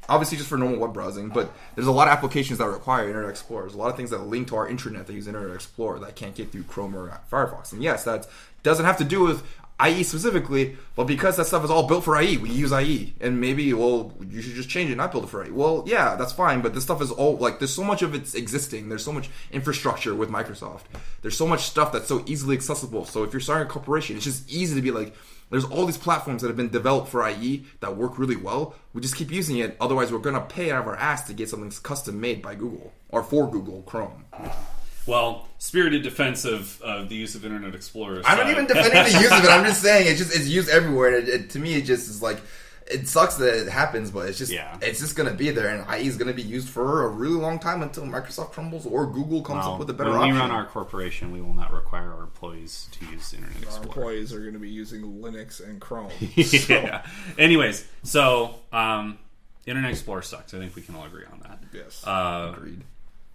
obviously just for normal web browsing, but there's a lot of applications that require Internet Explorer. There's a lot of things that link to our intranet that use Internet Explorer that can't get through Chrome or Firefox. And yes, that doesn't have to do with IE specifically, but because that stuff is all built for IE, we use IE. And maybe, well, you should just change it, not build it for IE. Well, yeah, that's fine, but this stuff is all, like, there's so much of it's existing. There's so much infrastructure with Microsoft. There's so much stuff that's so easily accessible. So if you're starting a corporation, it's just easy to be like, there's all these platforms that have been developed for IE that work really well. We just keep using it. Otherwise, we're going to pay out of our ass to get something custom made by Google or for Google Chrome. Well, spirited defense of the use of Internet Explorer. I'm not even defending the use of it. I'm just saying it's used everywhere. To me, it just is like, it sucks that it happens, but it's just going to be there, and IE is going to be used for a really long time until Microsoft crumbles or Google comes up with a better option. When we run our corporation, we will not require our employees to use Internet Explorer. Our employees are going to be using Linux and Chrome. Yeah. Anyways, so Internet Explorer sucks. I think we can all agree on that. Yes. Agreed.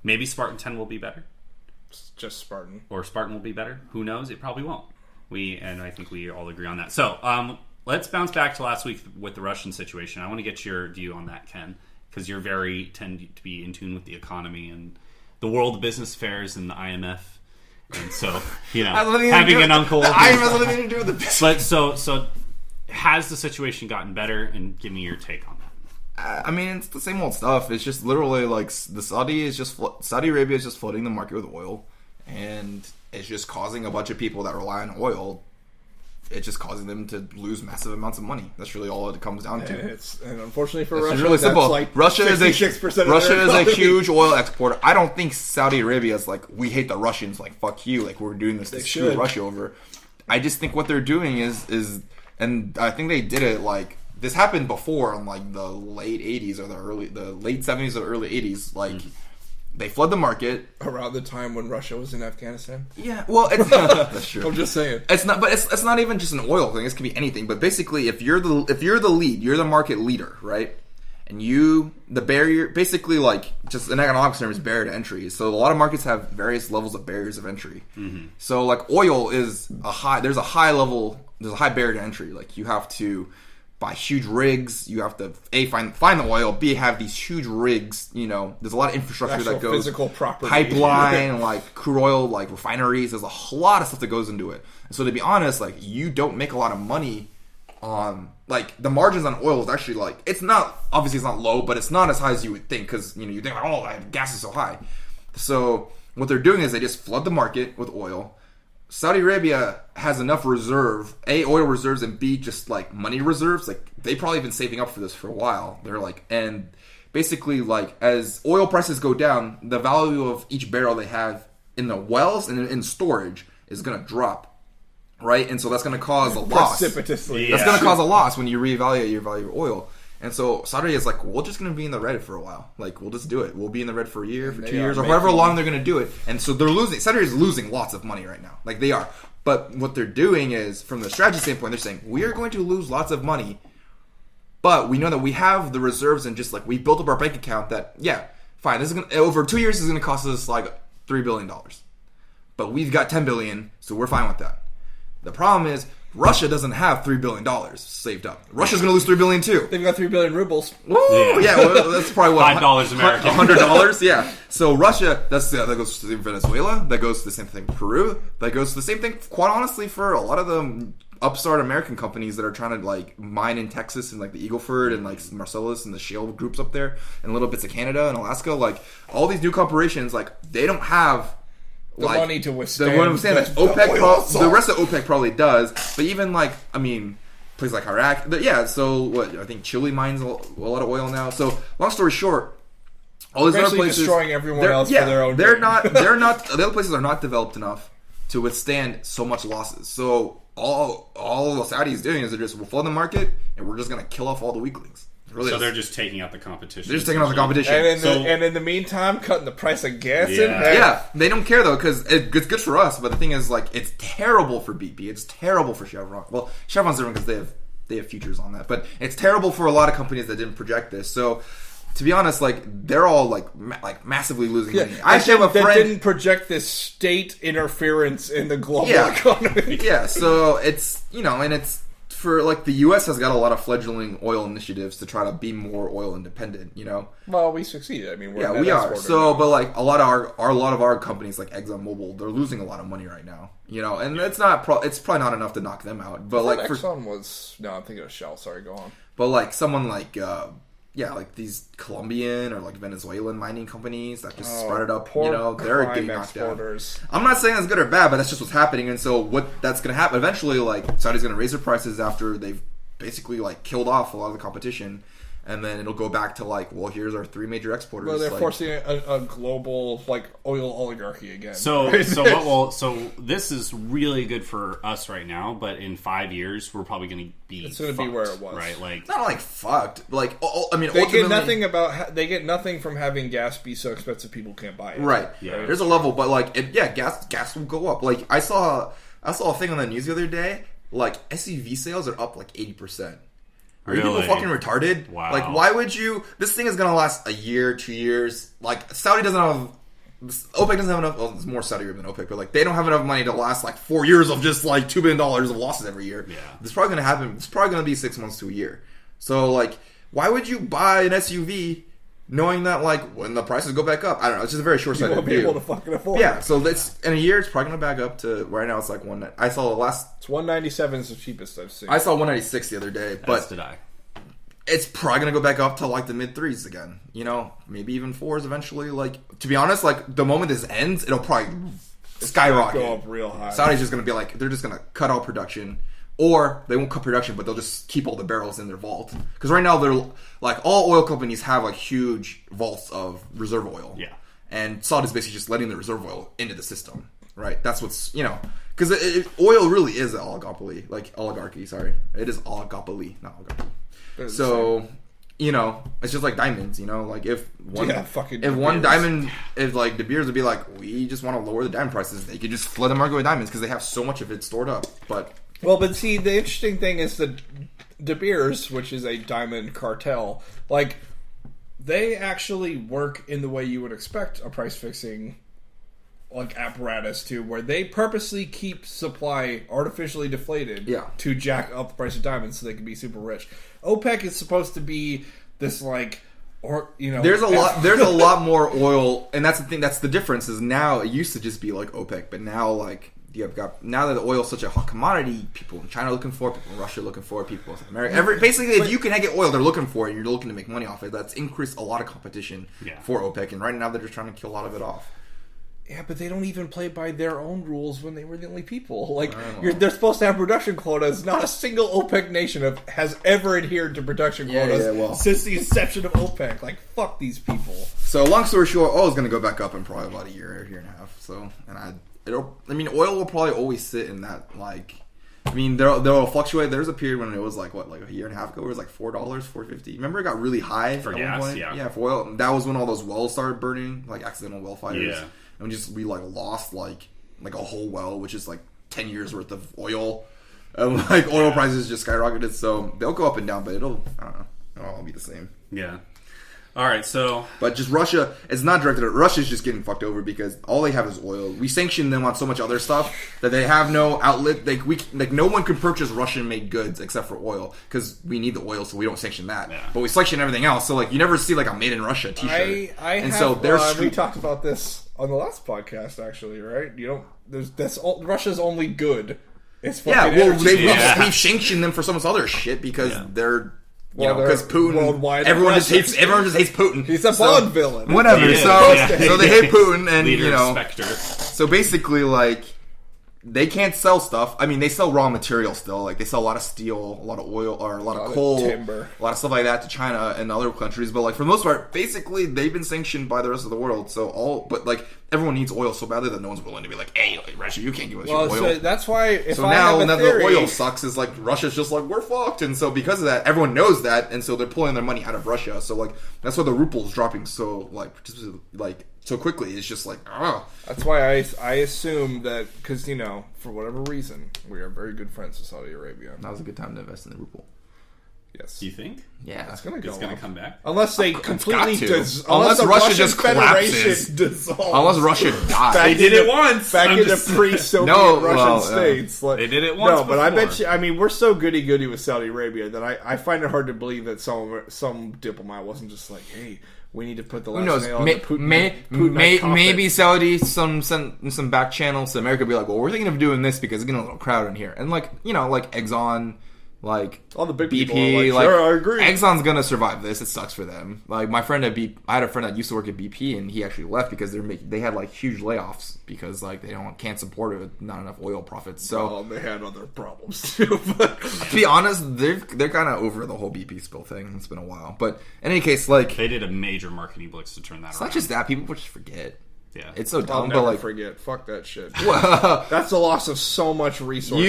Maybe Spartan 10 will be better. Just Spartan. Or Spartan will be better. Who knows? It probably won't. And I think we all agree on that. So, let's bounce back to last week with the Russian situation. I want to get your view on that, Ken, because you're tend to be in tune with the economy and the world of business affairs and the IMF. And so, you know, having an uncle. The IMF has nothing to do with the business. But so has the situation gotten better? And give me your take on that. I mean, it's the same old stuff. It's just literally like Saudi Arabia is just flooding the market with oil, and it's just causing a bunch of people that rely on oil. It's just causing them to lose massive amounts of money. That's really all it comes down to. And unfortunately for Russia, it's really simple. That's like Russia is a huge oil exporter. I don't think Saudi Arabia is like, we hate the Russians. Like, fuck you. Like, we're doing this to screw Russia over. I just think what they're doing is, and I think they did it like, this happened before in like the late 80s or the late 70s or early 80s. Like, they flood the market around the time when Russia was in Afghanistan. Yeah, well, it's that's true. I'm just saying it's not, but it's not even just an oil thing. This can be anything. But basically, if you're the lead, you're the market leader, right? And the barrier, basically, like just in economics terms, barrier to entry. So a lot of markets have various levels of barriers of entry. Mm-hmm. So like oil is there's a high barrier to entry. Like you have to buy huge rigs. You have to find the oil. B, have these huge rigs. You know, there's a lot of infrastructure that goes physical property, pipeline, like crude oil, like refineries. There's a lot of stuff that goes into it. And so to be honest, like you don't make a lot of money on like the margins on oil is actually like it's not low, but it's not as high as you would think because you think gas is so high. So what they're doing is they just flood the market with oil. Saudi Arabia has enough reserve, A, oil reserves, and B, just like money reserves. Like they've probably been saving up for this for a while. They're like, and basically like as oil prices go down, the value of each barrel they have in the wells and in storage is going to drop. Right? And so that's going to cause a loss. Precipitously. That's going to cause a loss when you reevaluate your value of oil. And so Saudi Arabia is like, we're just going to be in the red for a while. Like, we'll just do it. We'll be in the red for a year, for 2 years, or however long they're going to do it. And so they're losing. Saudi Arabia is losing lots of money right now. Like, they are. But what they're doing is, from the strategy standpoint, they're saying, we are going to lose lots of money, but we know that we have the reserves and just, like, we built up our bank account that, yeah, fine. This is going to, over 2 years, this is going to cost us, like, $3 billion. But we've got $10 billion, so we're fine with that. The problem is, Russia doesn't have $3 billion saved up. Russia's going to lose $3 billion too. They've got 3 billion rubles. Woo! Yeah, well, that's probably what $5 American. $100. Yeah. So Russia, that goes to Venezuela. That goes to the same thing Peru. That goes to the same thing. Quite honestly, for a lot of the upstart American companies that are trying to like mine in Texas and like the Eagleford and like Marcellus and the shale groups up there and little bits of Canada and Alaska, like all these new corporations, like they don't have. The money to withstand. OPEC, the rest of OPEC probably does, but even like places like Iraq, so what? I think Chile mines a lot of oil now. So long story short, all these other places destroying everyone else for their own. They're not. The other places are not developed enough to withstand so much losses. So all the Saudis doing is we'll flood the market and we're just gonna kill off all the weaklings. Really so they're just taking out the competition. They're just taking out the competition. And in the meantime, cutting the price of gas in. Yeah, they don't care though because it's good for us. But the thing is, like, it's terrible for BP. It's terrible for Chevron. Well, Chevron's different because they have futures on that. But it's terrible for a lot of companies that didn't project this. So to be honest, like they're all like massively losing money. I actually have a friend that didn't project this state interference in the global economy. Yeah, so it's and it's for like the U.S. has got a lot of fledgling oil initiatives to try to be more oil independent. Well, we succeeded. I mean, we are. So, but like a lot of our companies like ExxonMobil, they're losing a lot of money right now. And it's probably not enough to knock them out. But like Exxon was I'm thinking of Shell. Sorry, go on. But like someone like like these Colombian or like Venezuelan mining companies that just started up, they're getting knocked out. I'm not saying that's good or bad, but that's just what's happening. And so what that's going to happen eventually, like Saudi's going to raise their prices after they've basically like killed off a lot of the competition. And then it'll go back to like, well, here's our three major exporters. Well, they're forcing a global like oil oligarchy again. So this is really good for us right now, but in 5 years we're probably going to be. It's going to be where it was, right? Like it's not like fucked. Like they get nothing they get nothing from having gas be so expensive people can't buy it. Right. Yeah. There's a level, but like gas will go up. Like I saw a thing on the news the other day. Like SUV sales are up like 80%. Are you people fucking retarded? Wow. Like, why would you... This thing is going to last a year, 2 years. Like, Saudi doesn't have... OPEC doesn't have enough... Well, it's more Saudi than OPEC, but, like, they don't have enough money to last, like, 4 years of just, like, $2 billion of losses every year. Yeah. This is probably going to happen... It's probably going to be 6 months to a year. So, like, why would you buy an SUV knowing that, like, when the prices go back up... I don't know. It's just a very short-sighted view. You won't be able to fucking afford it. Yeah, so that's... In a year, it's probably going to back up to... Right now, it's, like, one... I saw the last... It's 197 is the cheapest I've seen. I saw 196 the other day, but... As did I. It's probably going to go back up to, like, the mid-3s again. Maybe even 4s eventually. Like, to be honest, like, the moment this ends, it'll probably skyrocket. Go up real high. Saudi's just going to be like, they're just going to cut all production. Or they won't cut production, but they'll just keep all the barrels in their vault. Because right now, they're, like, all oil companies have, like, huge vaults of reserve oil. Yeah. And Saudi's basically just letting the reserve oil into the system. Right? That's what's, because oil really is an oligopoly. Like, oligarchy, sorry. It is oligopoly, not oligarchy. So, it's just like diamonds, like if one diamond, if like De Beers would be like, we just want to lower the diamond prices, they could just flood the market with diamonds because they have so much of it stored up. But see, the interesting thing is that De Beers, which is a diamond cartel, like they actually work in the way you would expect a price fixing like apparatus to, where they purposely keep supply artificially deflated to jack up the price of diamonds so they can be super rich. OPEC is supposed to be this like, there's a lot more oil, and that's the thing. That's the difference. Is now it used to just be like OPEC, but now like now that the oil is such a hot commodity, people in China are looking for it, people in Russia are looking for it, people in America. Basically, if you can get oil, they're looking for it, and you're looking to make money off it. That's increased a lot of competition for OPEC, and right now they're just trying to kill a lot of it off. Yeah, but they don't even play by their own rules when they were the only people. Like, they're supposed to have production quotas. Not a single OPEC nation has ever adhered to production quotas since the inception of OPEC. Like, fuck these people. So, long story short, oil is going to go back up in probably about a year and a half. So, oil will probably always sit in that, like... they'll fluctuate. There's a period when it was like a year and a half ago, where it was like $4, $4.50. Remember, it got really high for at gas. One point? Yeah, for oil. That was when all those wells started burning, like accidental well fires. Yeah. And we like lost like a whole well, which is like 10 years worth of oil. And like oil prices just skyrocketed. So they'll go up and down, but I don't know, it'll all be the same. Yeah. All right, so... But just Russia, it's not directed at... Russia's just getting fucked over because all they have is oil. We sanction them on so much other stuff that they have no outlet. Like no one can purchase Russian-made goods except for oil because we need the oil, so we don't sanction that. Yeah. But we sanction everything else. So like you never see like a Made in Russia T-shirt. We talked about this on the last podcast, actually, right? Russia's only good. It's fucking we've sanctioned them for so much other shit because they're... because Putin, everyone just hates Putin. He's a Bond villain. Whatever. So they hate Putin, and Leader Spectre. So basically, like they can't sell stuff. They sell raw material still. Like they sell a lot of steel, a lot of oil, or a lot of coal, timber, a lot of stuff like that to China and other countries. But like for the most part, basically they've been sanctioned by the rest of the world. But like everyone needs oil so badly that no one's willing to be like, hey, Russia, you can't give us your oil. So that's why. Now the oil sucks is like Russia's just like we're fucked, and so because of that, everyone knows that, and so they're pulling their money out of Russia. So like that's why the ruble's dropping so so quickly. It's just like That's why I assume that because for whatever reason we are very good friends with Saudi Arabia. That was a good time to invest in the ruble. Yeah, Yes. Do you think? Yeah, It's going to come back? Unless they completely unless the Russia Russian just Federation collapses. dissolves. Unless Russia dies. They did it once. Back I'm into just- pre-Soviet Russian states. Like, They did it once No, but I before. bet you. I mean, we're so goody-goody with Saudi Arabia that I find it hard to believe that some diplomat wasn't just like, hey, we need to put the last Who knows? nail in the Putin Maybe Saudi some back channels to America be like, well, we're thinking of doing this because it's getting a little crowd in here, and like Exxon, like all the big BP, people are like, sure, I agree. Exxon's gonna survive this. It sucks for them. Like my friend I had a friend that used to work at BP, and he actually left because they had like huge layoffs because like they can't support it with not enough oil profits. So they had other problems too. But to be honest, they're kind of over the whole BP spill thing. It's been a while, but in any case, like They did a major marketing blitz to turn that it's around. not just that people just forget. Yeah. It's so I'll dumb, never but like forget. Fuck that shit. That's the loss of so much resources.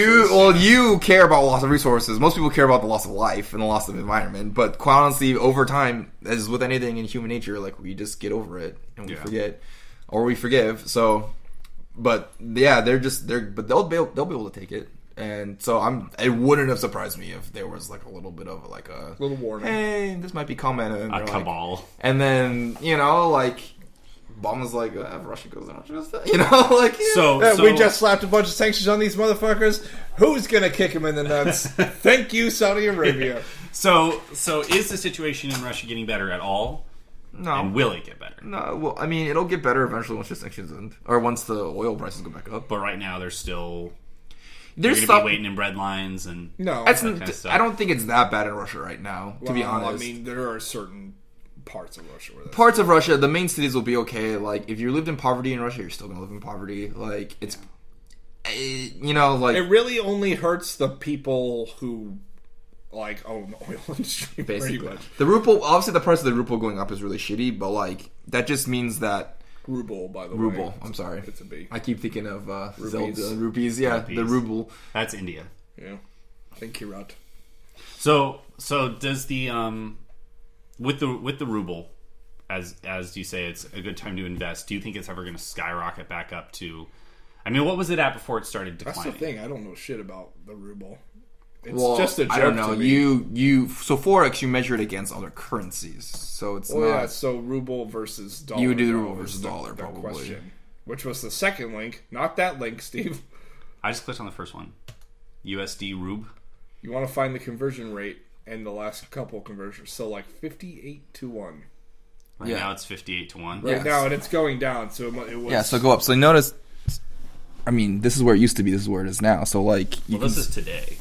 you care about loss of resources. Most people care about the loss of life and the loss of environment. But quite honestly, over time, as with anything in human nature, like we just get over it and we forget, or we forgive. So, but yeah, but they'll be able to take it. And so it wouldn't have surprised me if there was like a little bit of like a little warning. Hey, this might be coming. And A cabal. and then like. Obama's like, if Russia goes down, like... Yeah. So we just slapped a bunch of sanctions on these motherfuckers. Who's gonna kick him in the nuts? Thank you, Saudi Arabia. So is the situation in Russia getting better at all? No. And will it get better? No, well, I mean, it'll get better eventually once the sanctions end. Or once the oil prices go back up. But right now, they're going There's to be waiting in bread lines and... No. That's, that kind of stuff. I don't think it's that bad in Russia right now, to be honest. I mean, there are certain parts of Russia where that's... Parts of Russia, the main cities will be okay. Like, if you lived in poverty in Russia, you're still going to live in poverty. Like, it's... like... It really only hurts the people who, like, own the oil industry, basically. pretty much. The ruble... Obviously, the price of the ruble going up is really shitty, but, like, that just means that... Ruble, by the way. Ruble, I'm sorry. It's a B. I keep thinking of Rupees. Zelda. Rupees, yeah. Rupees. The ruble. That's India. Yeah. Thank you, Rod. So does the... With the ruble, as you say, it's a good time to invest. Do you think it's ever going to skyrocket back up to? I mean, what was it at before it started declining? That's the thing. I don't know shit about the ruble. It's Well, just a joke I don't know. to me. So Forex, you measure it against other currencies. So it's not. Yeah, so ruble versus dollar. You would do the though, ruble is versus dollar, probably. Question, which was the second link, not that link, Steve. I just clicked on the first one. USD rub. You want to find the conversion rate and the last couple conversions. So like 58 to 1. Right now it's 58 to 1. Right Yes. now, and it's going down. So it was. Yeah, so go up. So notice, I mean, this is where it used to be. This is where it is now. So like, Well, this is today.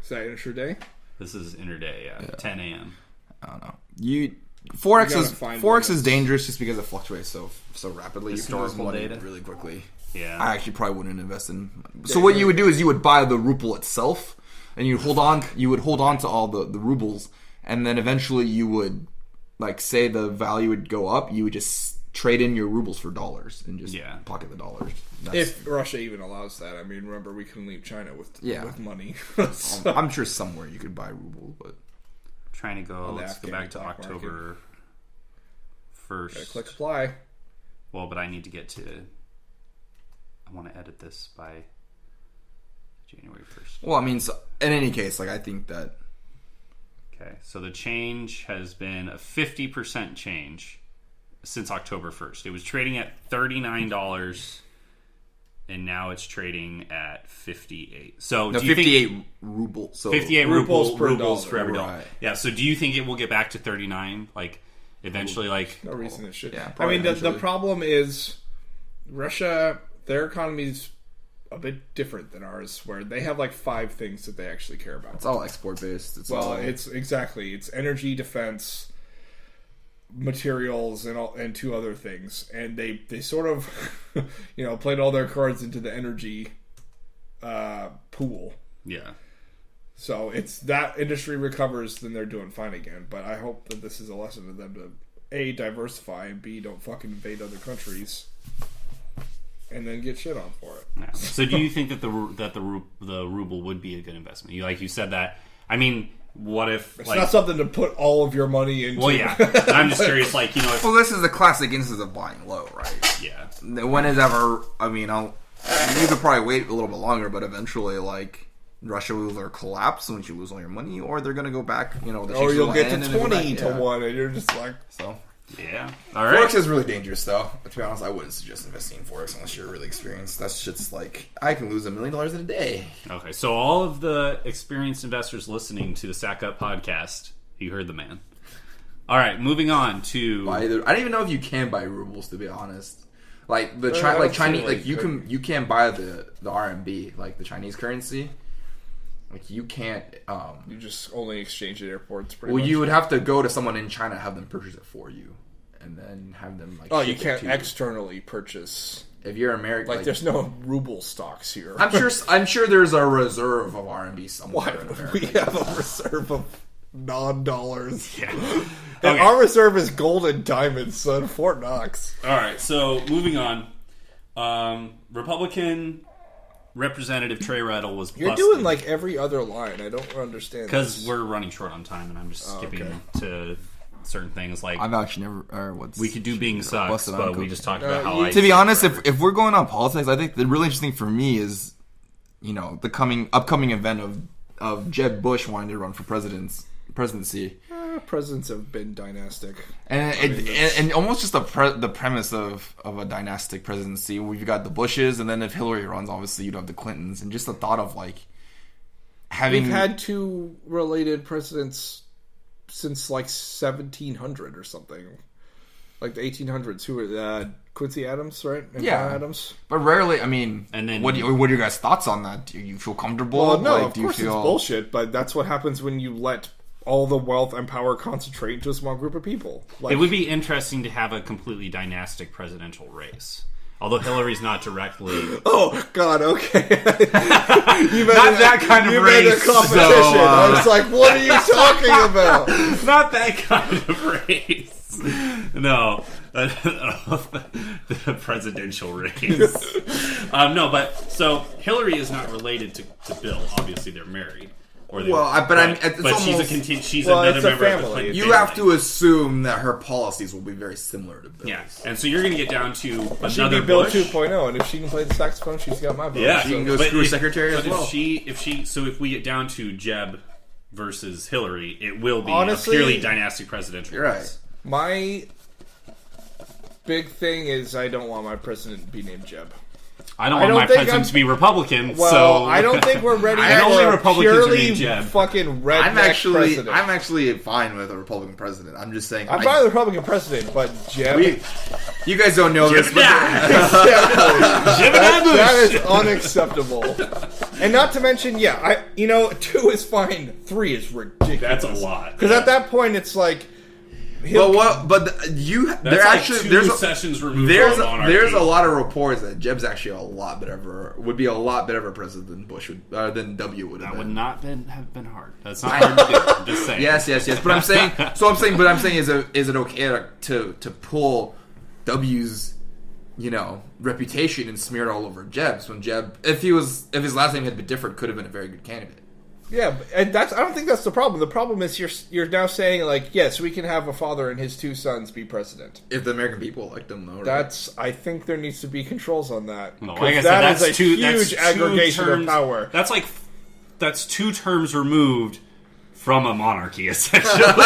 Is that intraday? This is interday. Yeah. 10 a.m. I don't know. Forex You is gotta find Forex one is dangerous just because it fluctuates so rapidly. You can lose Historical money data? really quickly. Yeah. I actually probably wouldn't invest in. So what you would do is you would buy the ruble itself, and you'd hold on. You would hold on to all the rubles, and then eventually you would, like, say the value would go up. You would just trade in your rubles for dollars and just pocket the dollars. If Russia even allows that. I mean, remember, we can leave China with money. So- I'm sure somewhere you could buy ruble, but Trying to go. the Let's go Afghan back to black October 1st. Gotta click apply. Well, but I need to get to. I want to edit this by January 1st. well, I mean, so, in any case, like I think that Okay, so the change has been a 50% change since October 1st. It was trading at $39, and now it's trading at 58. So no, do you 58 think rubles. So 58 Rubles per rubles dollar. for every dollar? Right. Yeah. So do you think it will get back to 39? Like eventually, like No reason it should. Yeah, I probably mean, the eventually. problem is Russia, their economy's a bit different than ours, where they have like 5 things that they actually care about. it's all export based. It's it's energy, defense, materials, and 2 other things, and they sort of played all their cards into the energy pool. yeah. So it's that industry recovers, then they're doing fine again. But I hope that this is a lesson to them to A, diversify, and B, don't fucking invade other countries and then get shit on for it. Yeah. So do you think that the ruble would be a good investment? You said that. I mean, what if It's not something to put all of your money into. Well, yeah. I'm just curious, like, if, well, this is the classic instance of buying low, right? yeah. When is ever? I mean, you could probably wait a little bit longer, but eventually, like, Russia will either collapse once you lose all your money, or they're gonna go back. The or you'll get to 20 to back. 1, and you're just like, so. Yeah. All right. Forex is really dangerous, though. To be honest, I wouldn't suggest investing in Forex unless you're really experienced. That's just like, I can lose $1 million in a day. Okay, so all of the experienced investors listening to the SAK Up podcast, you heard the man. All right, moving on to... I don't even know if you can buy rubles, to be honest. Like the Chinese, like you can buy the RMB, like the Chinese currency. Like you can't. You just only exchange at airports. Pretty Well, much. you would have to go to someone in China, have them purchase it for you, and then have them like. Oh, you ship it can't to externally purchase. If you're American, Like there's no ruble stocks here. I'm sure there's a reserve of RMB somewhere. Why? In America. We have a reserve of non-dollars. Yeah. And our reserve is gold and diamonds, son. Fort Knox. All right, so moving on. Republican Representative Trey Rattle was busted. You're doing like every other line. I don't understand. Because we're running short on time, and I'm just skipping to certain things like I've actually never. we could do being sucks, but we just talked about how. To be honest, if we're going on politics, I think the really interesting for me is, the upcoming event of Jeb Bush wanting to run for presidency. Presidents have been dynastic, and almost just the premise of a dynastic presidency. We've got the Bushes, and then if Hillary runs, obviously you'd have the Clintons, and just the thought of like having we've had two related presidents since like 1700 or something, like the 1800s. Who were Quincy Adams, right? And John Adams, but rarely. I mean, and then what are your guys' thoughts on that? Do you feel comfortable? Well, no, like, of course it's bullshit, but that's what happens when you let all the wealth and power concentrate into a small group of people. Like, it would be interesting to have a completely dynastic presidential race. Although Hillary's not directly... Oh, God, okay. Not that kind of race. You made a competition. I was like, what are you talking about? Not that kind of race. No. The presidential race. No, but... So, Hillary is not related to Bill. Obviously, they're married. But she's another member of the Clinton You family. have to assume that her policies will be very similar to Bill's. Yeah, and so you're going to get down to She'd be Bill 2.0, and if she can play the saxophone, she's got my vote. Yeah, she can go screw secretary as well. If we get down to Jeb versus Hillary, it will be Honestly, a purely dynastic presidential race. Right. My big thing is I don't want my president to be named Jeb. I don't want my president to be Republican, so... I don't think we're ready for only Republicans purely are Jeb. fucking redneck president. I'm actually fine with a Republican president. I'm just saying... I'm fine with a Republican president, but Jeb... you guys don't know this, but... that is unacceptable. And not to mention, 2 is fine. 3 is ridiculous. That's a lot. Because at that point, it's like... sessions removed. There's a lot of reports that Jeb's actually would be a lot better president than Bush than W would have been. That would not have been hard. That's not hard to do. I'm just saying. Yes. But I'm saying, is it okay to pull W's reputation and smear it all over Jeb's when Jeb, if his last name had been different, could have been a very good candidate. Yeah, and I don't think that's the problem. The problem is you're now saying like, yes, we can have a father and his 2 sons be president if the American people elect them, though. Right? I think there needs to be controls on that. No, like I said, that's a huge aggregation terms, of power. That's 2 terms removed from a monarchy, essentially. That's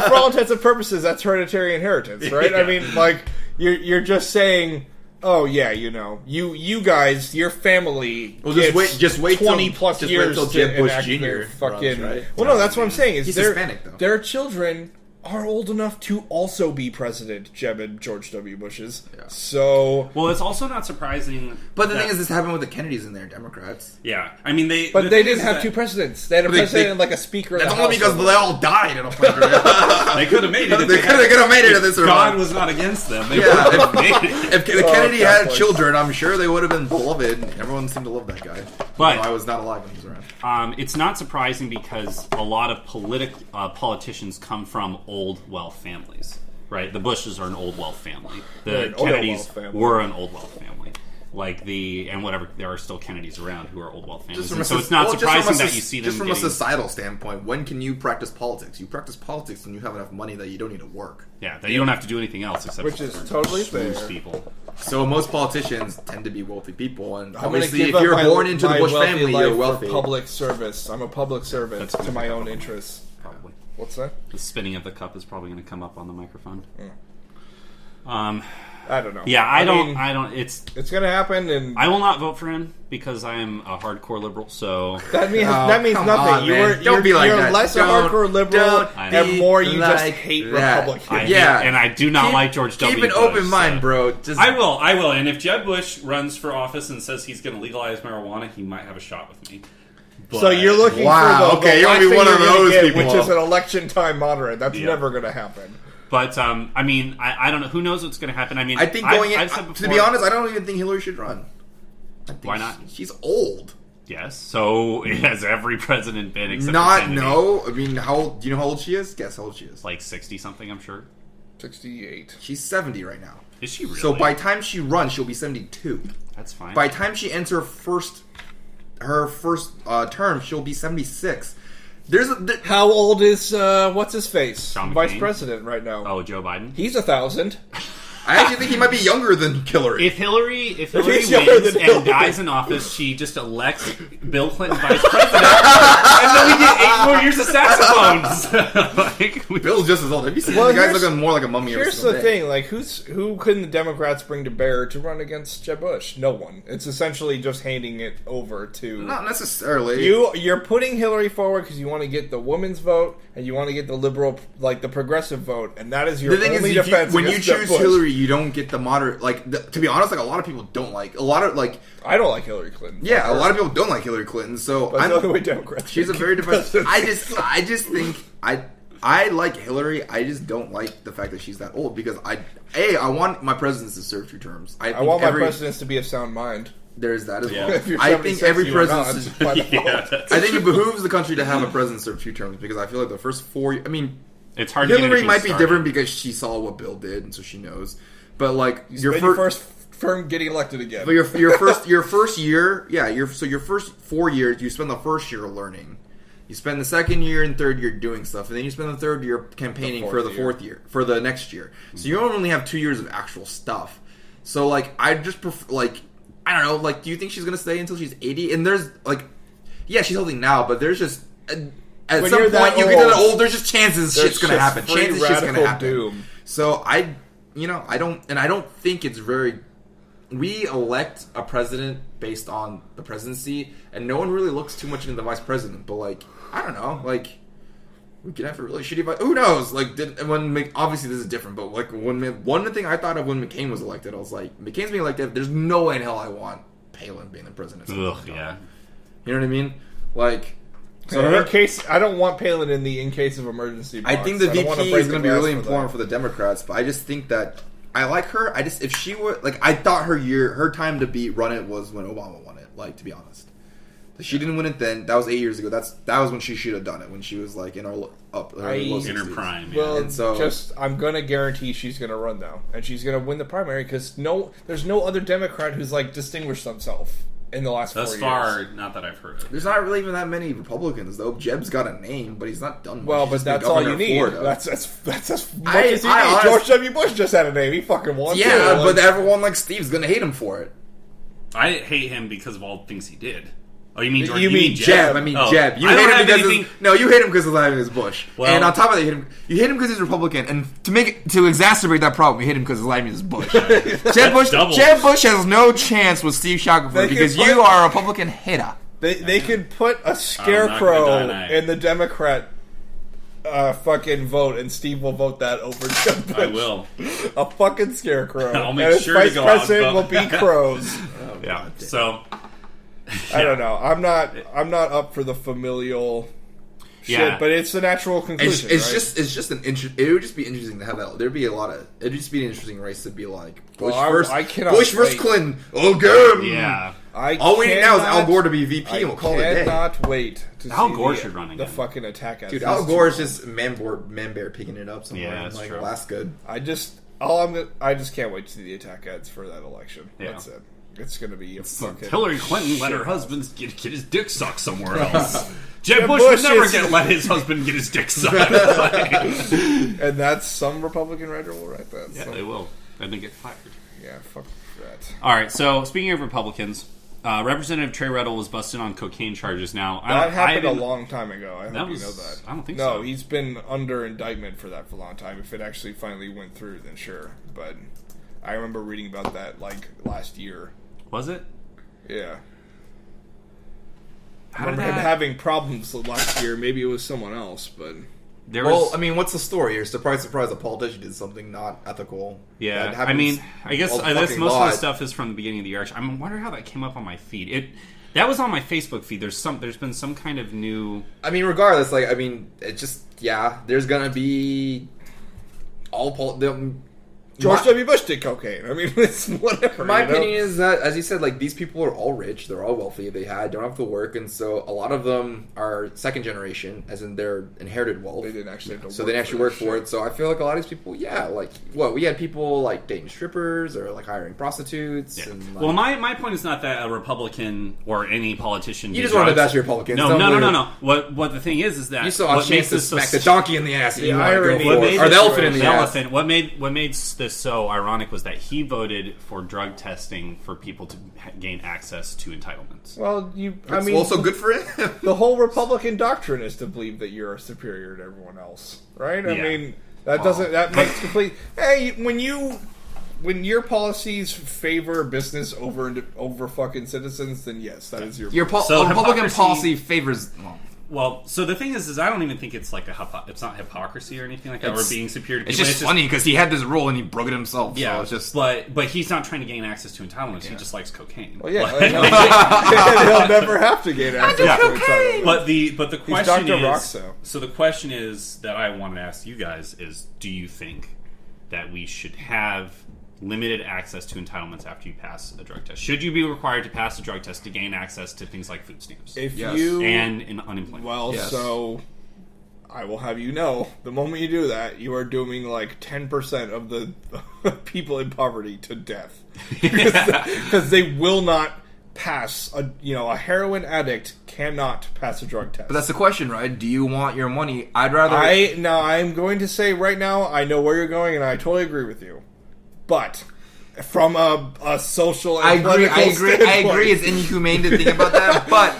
for all intents and purposes, that's hereditary inheritance, right? Yeah. I mean, like you're just saying. Oh yeah, you guys, your family. Well, just wait 20 plus years till Jeb Bush Jr. Fucking. Right? Well, no, that's what I'm saying. Is he's Hispanic, though. Their children are old enough to also be president, Jeb and George W. Bush's. Yeah. So, well, it's also not surprising. But the thing is, this happened with the Kennedys and their Democrats. Yeah, I mean they. But they didn't have 2 presidents. They had a president and like a speaker. That's only because they all died in a point. They could have made it. They could have made it if this. God was not against them. They would have made it. If the Kennedy had children, I'm sure they would have been beloved. Everyone seemed to love that guy. But I was not alive when he was around. It's not surprising because a lot of politicians come from old wealth families, right? The Bushes are an old wealth family. The Kennedys were an old wealth family. and whatever, there are still Kennedys around who are old wealth families. So it's not surprising that you see them just from a societal standpoint. When can you practice politics? You practice politics when you have enough money that you don't need to work. Yeah, that you don't have to do anything else except which is totally fair. People. So most politicians tend to be wealthy people, and I'm obviously, if you're born into the Bush family, you're wealthy. For public service. I'm a public servant to my own interests. Probably. What's that? The spinning of the cup is probably going to come up on the microphone. I don't know. Yeah, I don't. It's going to happen, and I will not vote for him because I am a hardcore liberal. So that means nothing. On, you're less a hardcore liberal, and more you just hate Republicans. And I do not like George W. Keep an open mind, bro. I will. And if Jeb Bush runs for office and says he's going to legalize marijuana, he might have a shot with me. But, so you're looking for the you're going to be one of those people, which is an election time moderate. That's never going to happen. But, I mean, I don't know. Who knows what's going to happen? I mean, I think to be honest, I don't even think Hillary should run. Why not? She's old. Yes. So has every president been except no. I mean, how old? Do you know how old she is? Guess how old she is. Like 60-something, I'm sure. 68. She's 70 right now. Is she really? So by the time she runs, she'll be 72. That's fine. By the time she ends her first term, she'll be 76. How old is what's his face? John Vice McCain? President right now. Oh, Joe Biden. He's 1,000. I actually think he might be younger than Hillary. If Hillary wins and dies in office, she just elects Bill Clinton vice president, and then we get 8 more years of saxophones. Bill's just as old. Have you seen the guy's looking more like a mummy? Here's the thing: like, who can the Democrats bring to bear to run against Jeb Bush? No one. It's essentially just handing it over to. Not necessarily. You're putting Hillary forward because you want to get the women's vote and you want to get the liberal, like the progressive vote, and that is your only defense. When you choose Hillary, you don't get the moderate. To be honest, like a lot of people don't like I don't like Hillary Clinton. Yeah, a lot of people don't like Hillary Clinton. So but the other way Democrats. She's a very defensive. I just think I like Hillary. I just don't like the fact that she's that old because I want my presidents to serve 2 terms. I want my presidents to be of sound mind. There's that as well. I think every president. I think it behooves the country to have a president serve 2 terms because I feel like the first 4. I mean, it's hard. Hillary might be different because she saw what Bill did, and so she knows. But like your first term getting elected again. But your first year, your first 4 years, you spend the first year learning. You spend the second year and third year doing stuff, and then you spend the third year campaigning for the fourth year, for the next year. So you don't only have 2 years of actual stuff. So like, I just prefer, like, I don't know, like, do you think she's gonna stay until she's 80? And there's like, yeah, she's healthy now, but there's just at some point you get to that old, there's just chances shit's gonna happen. Chances shit's gonna happen. Doom. So I don't think it's very. We elect a president based on the presidency, and no one really looks too much into the vice president. But like, I don't know, like we could have a really shitty vice. Who knows? Like, obviously this is different, but like one thing I thought of when McCain was elected, I was like, McCain's being elected. There's no way in hell I want Palin being the president. Ugh, yeah. You know what I mean? Like. So in case I don't want Palin in case of emergency. Box. I think the VP is going to be really important for the Democrats, but I just think that I like her. If she were like, I thought her time to run it was when Obama won it. Like, to be honest, she didn't win it then. That was 8 years ago. That was when she should have done it, when she was like in her prime. Yeah. Well, I'm going to guarantee she's going to run now, and she's going to win the primary because there's no other Democrat who's like distinguished themselves in the last 4 years. Thus far, not that I've heard of. There's not really even that many Republicans, though. Jeb's got a name, but he's not done much. Well, but that's all you need. That's as much as you need. George W. Bush just had a name. He fucking won. Yeah, but everyone like Steve's going to hate him for it. I hate him because of all the things he did. Oh, you mean George? You mean Jeb? I mean Jeb. You hate him because you hate him because his name is Bush. Well, and on top of that, you hate him because he's Republican. And to exacerbate that problem, you hate him because his name is Bush. Jeb Bush has no chance with Steve Shackelford because you are a Republican hater. They could put a scarecrow in the Democrat fucking vote, and Steve will vote that over Jeb Bush. I will. A fucking scarecrow. I'll make sure to go out. Vice president will be crows. Yeah. So. I don't know. I'm not up for the familial shit, but it's the natural conclusion. It would just be interesting to have that. It'd just be an interesting race to be like Bush versus Clinton. Oh, good. Yeah. All we need now is Al Gore to be VP, and we'll call it a day. I cannot wait to Al Gore should run again. The fucking attack ads. Dude, Al Gore is just man bear picking it up somewhere. Yeah, that's true. That's good. I just can't wait to see the attack ads for that election. Yeah. That's it. It's going to be a fucking... Hillary Clinton let her husband get his dick sucked somewhere else. Jeb Bush would never let his husband get his dick sucked. And that's some Republican writer will write that. Yeah, they will. And they get fired. Yeah, fuck that. All right, so speaking of Republicans, Representative Trey Reddle was busted on cocaine charges. Now, that happened a long time ago. I hope you know that. I don't think so. No, he's been under indictment for that for a long time. If it actually finally went through, then sure. But I remember reading about that like last year. Was it? Yeah. I remember him having problems last year. Maybe it was someone else, but... I mean, what's the story here? Surprise, surprise, a politician did something not ethical. Yeah, I mean, I guess most of the stuff is from the beginning of the year. Actually, I'm wondering how that came up on my feed. That was on my Facebook feed. There's been some kind of new... I mean, regardless, it just, there's gonna be George W. Bush did cocaine. I mean, it's whatever. My opinion is that, as you said, these people are all rich. They're all wealthy. They don't have to work, and so a lot of them are second generation, as in their inherited wealth. They didn't actually have to work. So they didn't actually work for it. So I feel like a lot of these people, we had people dating strippers or hiring prostitutes. Yeah. And, well, my point is not that a Republican or any politician. You just want to bash Republicans. No. What the thing is that you saw a chance to smack the donkey in the ass. The irony, or the elephant in the ass. What made this so ironic was that he voted for drug testing for people to gain access to entitlements. Well, also good for him. The whole Republican doctrine is to believe that you're superior to everyone else, right? I mean, that makes complete. Hey, when your policies favor business over fucking citizens, then yes, that is your Republican policy favors. Well, so the thing is I don't even think it's it's not hypocrisy or anything like that. Or being superior to people. It's just funny because he had this rule and he broke it himself. Yeah, so it's just but he's not trying to gain access to entitlements. Yeah. He just likes cocaine. Well, yeah, he'll never have to gain access to entitlements. But the question Dr. is, Roxo. So the question is that I want to ask you guys is: do you think that we should have limited access to entitlements after you pass a drug test? Should you be required to pass a drug test to gain access to things like food stamps? And in unemployment? Well, yes. So I will have you know, the moment you do that, you are dooming 10% of the people in poverty to death. Because they will not pass a heroin addict cannot pass a drug test. But that's the question, right? Do you want your money? I'm going to say right now, I know where you're going, and I totally agree with you. But from a social and political standpoint, I agree. It's inhumane to think about that. But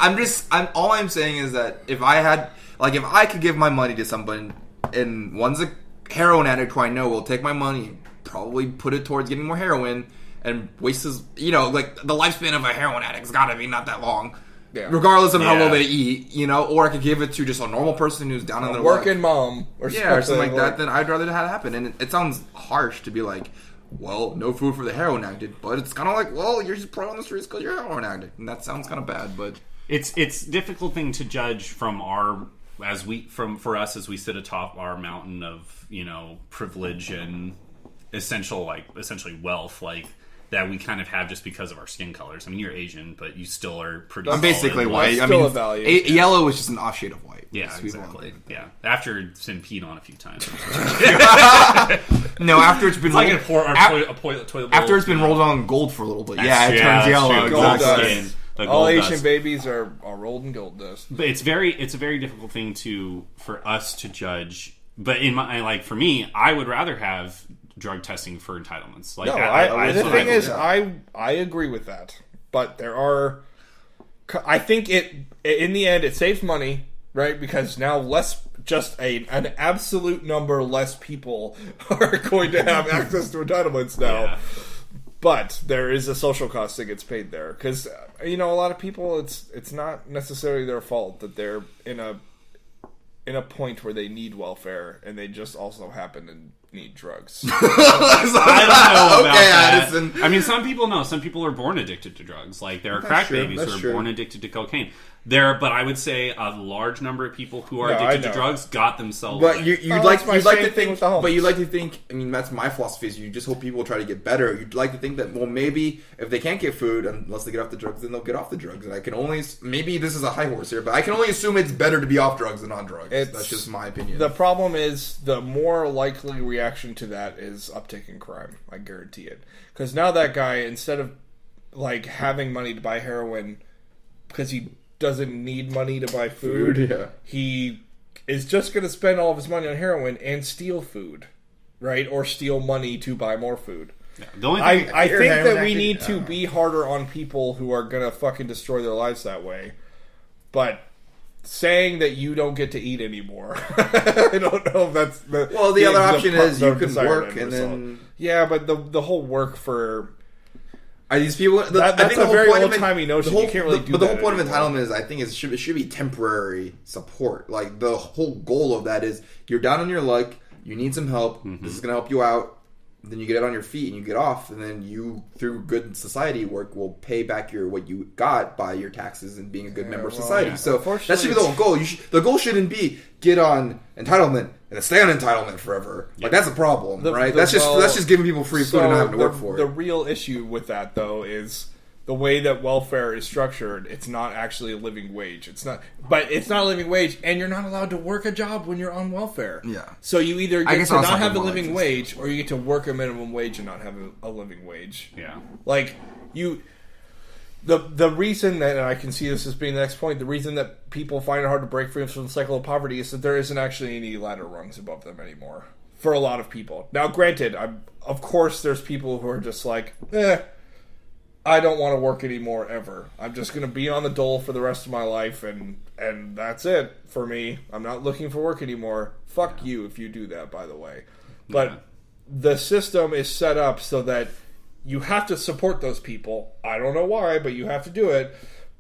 all I'm saying is that if I could give my money to someone, and one's a heroin addict who I know will take my money, probably put it towards getting more heroin, and waste his, the lifespan of a heroin addict's got to be not that long. Yeah. Regardless of how well they eat, or I could give it to just a normal person who's down in their working mom or something like that. Then I'd rather that happen. And it sounds harsh to be like, well, no food for the heroin addict, but it's kind of like, well, you're just put on the streets because you're a heroin addict, and that sounds kind of bad. But it's a difficult thing to judge for us as we sit atop our mountain of privilege and essentially wealth that we kind of have just because of our skin colors. I mean, you're Asian, but you still are pretty. I'm basically white. Still a value. Yellow is just an offshade of white. Yeah, exactly. Yeah, after it's been peed on a few times. No, after it's been after it's been rolled on gold for a little bit. It turns yellow. Gold dust. All Asian babies are rolled in gold dust. But it's a very difficult thing for us to judge. But for me, I would rather have drug testing for entitlements. The thing is, I agree with that. But there are, I think in the end it saves money, right? Because now just an absolute number less people are going to have access to entitlements now. Yeah. But there is a social cost that gets paid there because a lot of people it's not necessarily their fault that they're in a point where they need welfare and they just also happen to need drugs. I don't know about that. Addison. I mean, some people are born addicted to drugs. There are crack babies who are born addicted to cocaine. But I would say a large number of people who are addicted to drugs got themselves. But you'd like to think. I mean, that's my philosophy. Is you just hope people try to get better. You'd like to think that maybe if they can't get food unless they get off the drugs, then they'll get off the drugs. And maybe this is a high horse here, but I can only assume it's better to be off drugs than on drugs. That's just my opinion. The problem is the more likely reaction to that is uptick in crime. I guarantee it. Because now that guy, instead of like having money to buy heroin because he doesn't need money to buy food. Yeah. He is just going to spend all of his money on heroin and steal food, right? Or steal money to buy more food. Yeah. The only thing I think that we need to be harder on people who are going to fucking destroy their lives that way. But saying that you don't get to eat anymore, I don't know if that's the... Well, the other option is you can work and then... Yeah, but the whole work for... Are these people? That's I think a the whole very point old-timey notion. You can't really do that. But the whole point anymore. of entitlement is, I think, it should be temporary support. Like, the whole goal of that is, you're down on your luck, you need some help, this is going to help you out, then you get it on your feet and you get off, and then you, through good society work, will pay back what you got by your taxes and being a good member of society. Yeah. So that should be the whole goal. The goal shouldn't be get on entitlement and then stay on entitlement forever. Like, that's a problem, right? That's just giving people free food and not having to work for it. The real issue with that, though, is the way that welfare is structured. It's not actually a living wage. It's not a living wage, and you're not allowed to work a job when you're on welfare. Yeah. So you either get to not have a living wage, or you get to work a minimum wage and not have a living wage. Yeah. Like, the reason that, and I can see this as being the next point, the reason that people find it hard to break free from the cycle of poverty is that there isn't actually any ladder rungs above them anymore. For a lot of people. Now, granted, of course there's people who are just like, I don't want to work anymore ever. I'm just going to be on the dole for the rest of my life, and that's it for me. I'm not looking for work anymore. Fuck you if you do that, by the way. But the system is set up so that you have to support those people. I don't know why, but you have to do it.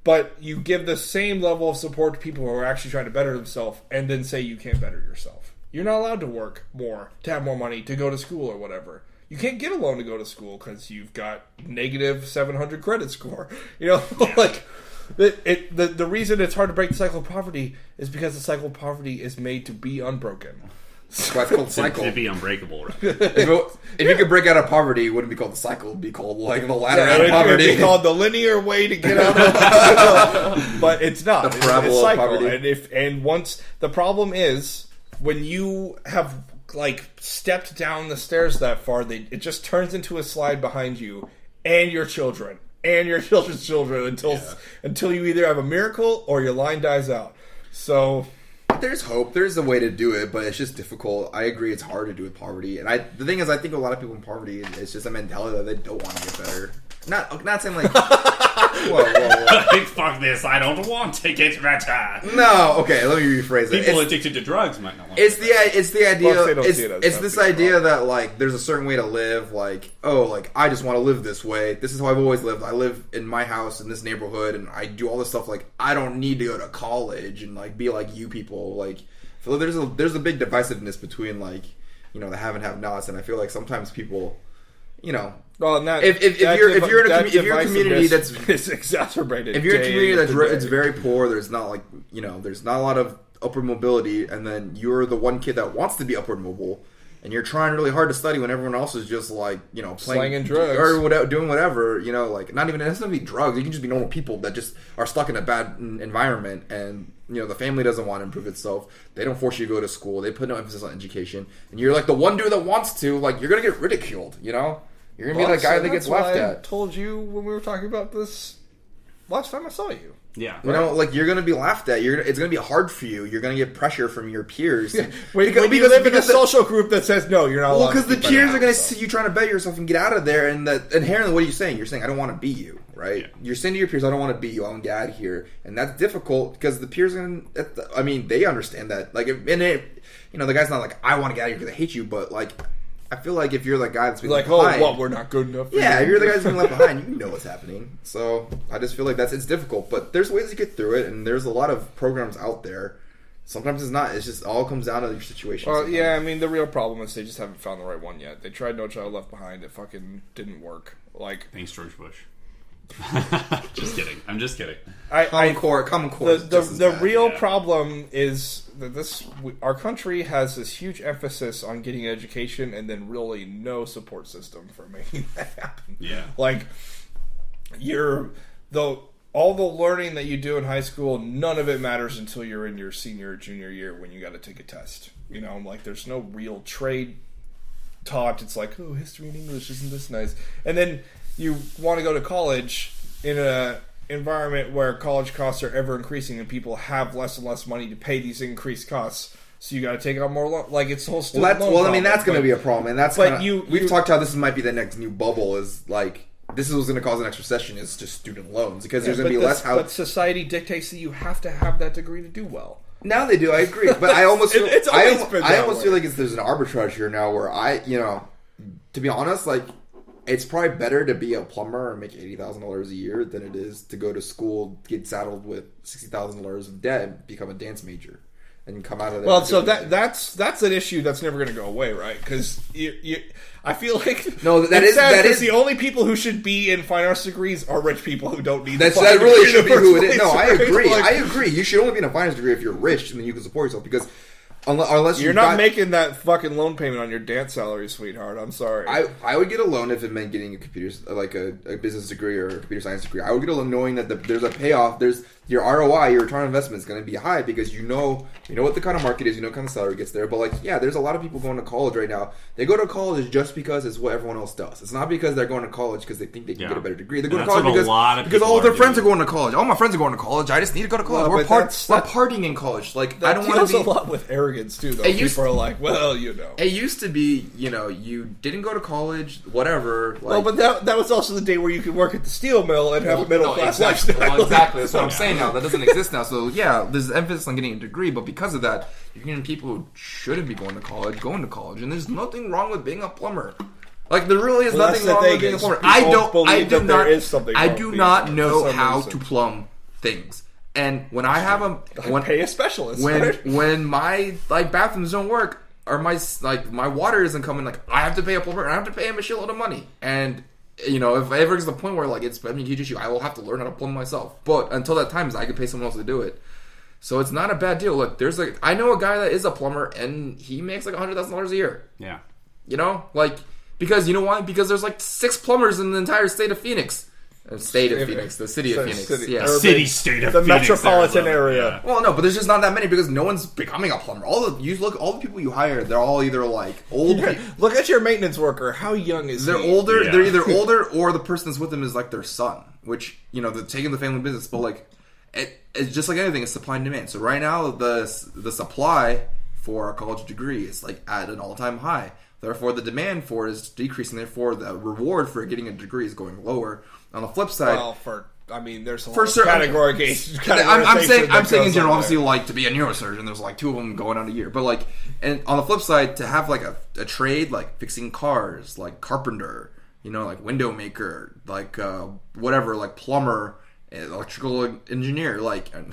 But you give the same level of support to people who are actually trying to better themselves, and then say you can't better yourself. You're not allowed to work more, to have more money, to go to school or whatever. You can't get a loan to go to school because you've got negative 700 credit score. You know, like the reason it's hard to break the cycle of poverty is because the cycle of poverty is made to be unbroken. That's why it's called cycle. To be unbreakable. Right? If you could break out of poverty, it wouldn't be called the cycle. It would be called like the ladder out of poverty. It would be called the linear way to get out of but it's not. The parabola of poverty. And once the problem is when you have like stepped down the stairs that far, it just turns into a slide behind you and your children and your children's children until you either have a miracle or your line dies out. So there's hope. There's a way to do it, but it's just difficult. I agree, it's hard to do with poverty. And the thing is, I think a lot of people in poverty, it's just a mentality that they don't want to get better. Not saying like, whoa. Fuck this! I don't want to get better. No, okay. Let me rephrase it. People addicted to drugs might not want. It's the idea. It's this idea that like there's a certain way to live. Like, oh, like I just want to live this way. This is how I've always lived. I live in my house in this neighborhood, and I do all this stuff. Like, I don't need to go to college and like be like you people. Like, so there's a big divisiveness between like the have and have nots, and I feel like sometimes people, well, and if you're in a community that's it's exacerbated. If you're in a community it's very poor, there's not like there's not a lot of upward mobility, and then you're the one kid that wants to be upward mobile, and you're trying really hard to study when everyone else is just like playing slanging drugs or doing whatever. Like not even it doesn't have to be drugs. You can just be normal people that just are stuck in a bad environment, and the family doesn't want to improve itself. They don't force you to go to school. They put no emphasis on education, and you're like the one dude that wants to. Like you're gonna get ridiculed. You're going to be that guy that gets laughed at. I told you when we were talking about this last time I saw you. Yeah. Like you're going to be laughed at. It's going to be hard for you. You're going to get pressure from your peers. Yeah. Because you live in a social group that says, no, you're not allowed to. Well, because the peers are going to see you trying to better yourself and get out of there. And inherently, what are you saying? You're saying, I don't want to be you, right? Yeah. You're saying to your peers, I don't want to be you. I want to get out of here. And that's difficult because the peers are going to, they understand that. Like, the guy's not like, I want to get out of here because I hate you, but like, I feel like if you're the guy that's being left behind, what, we're not good enough for you? If you're the guy that's being left behind, you know what's happening. So I just feel like it's difficult, but there's ways to get through it, and there's a lot of programs out there. Sometimes it's not. It's just all comes down to your situation. Well, yeah, the real problem is they just haven't found the right one yet. They tried No Child Left Behind. It fucking didn't work. Like, thanks, George Bush. Just kidding. I'm just kidding. Common Core. The real problem is that our country has this huge emphasis on getting education and then really no support system for making that happen. Yeah. Like, all the learning that you do in high school, none of it matters until you're in your senior or junior year when you got to take a test. Like there's no real trade taught. It's like, oh, history and English, isn't this nice? And then you want to go to college in a environment where college costs are ever increasing and people have less and less money to pay these increased costs. So you got to take out more loan. Like, it's the whole student loan problem. I mean, that's going to be a problem, and that's. But we've talked how this might be the next new bubble. Is like this is what's going to cause the next recession is just student loans because there's going to be less. But society dictates that you have to have that degree to do well. Now they do. I agree, but I almost feel, I almost feel like there's an arbitrage here now where to be honest, like it's probably better to be a plumber and make $80,000 a year than it is to go to school, get saddled with $60,000 of debt, and become a dance major. And come out of there. Well, so that's an issue that's never going to go away, right? Because I feel like that is the only people who should be in fine arts degrees are rich people who don't need. That really should be who it is. No, I agree. I agree. You should only be in a fine arts degree if you're rich and then you can support yourself because. Unless you're not making that fucking loan payment on your dance salary, sweetheart. I'm sorry. I would get a loan if it meant getting a business degree or a computer science degree. I would get a loan knowing that there's a payoff. There's your ROI, your return on investment is going to be high because you know what the kind of market is, you know what kind of salary gets there. But there's a lot of people going to college right now. They go to college just because it's what everyone else does. It's not because they're going to college because they think they can get a better degree. They're going to college because all of their friends are going to college. All my friends are going to college. I just need to go to college. We're partying in college. Like I don't want to be a lot with arrogance too. Though people are like, well, it used to be, you didn't go to college, whatever. But that was also the day where you could work at the steel mill and have a middle class lifestyle. Well, exactly. That's what I'm saying now. That doesn't exist now. So there's emphasis on getting a degree, but because of that, you're getting people who shouldn't be going to college, and there's nothing wrong with being a plumber. Like there really is nothing wrong with being a plumber. I do not know how to plumb things. And when I have pay a specialist. When my bathrooms don't work or my water isn't coming, I have to pay a plumber and I have to pay him a shitload of money. And if it ever gets to the point where it's a huge issue, I will have to learn how to plumb myself. But until that time, I can pay someone else to do it. So it's not a bad deal. Look, I know a guy that is a plumber and he makes $100,000 a year. Yeah. Because you know why? Because there's 6 plumbers in the entire state of Phoenix. The city of Phoenix. State of the Phoenix, metropolitan area. Yeah. Well, no, but there's just not that many because no one's becoming a plumber. All the people you hire, they're all either old. Look at your maintenance worker. How young is they're he? Older. Yeah. They're either older or the person that's with them is their son, which they're taking the family business. But it's just like anything, it's supply and demand. So right now the supply for a college degree is at an all-time high. Therefore, the demand for it is decreasing. Therefore, the reward for getting a degree is going lower. On the flip side, there's a lot of categorization. I'm saying in general, obviously, to be a neurosurgeon, there's 2 of them going out a year. But and on the flip side, to have a trade fixing cars, carpenter, window maker, whatever, plumber, electrical engineer, electrician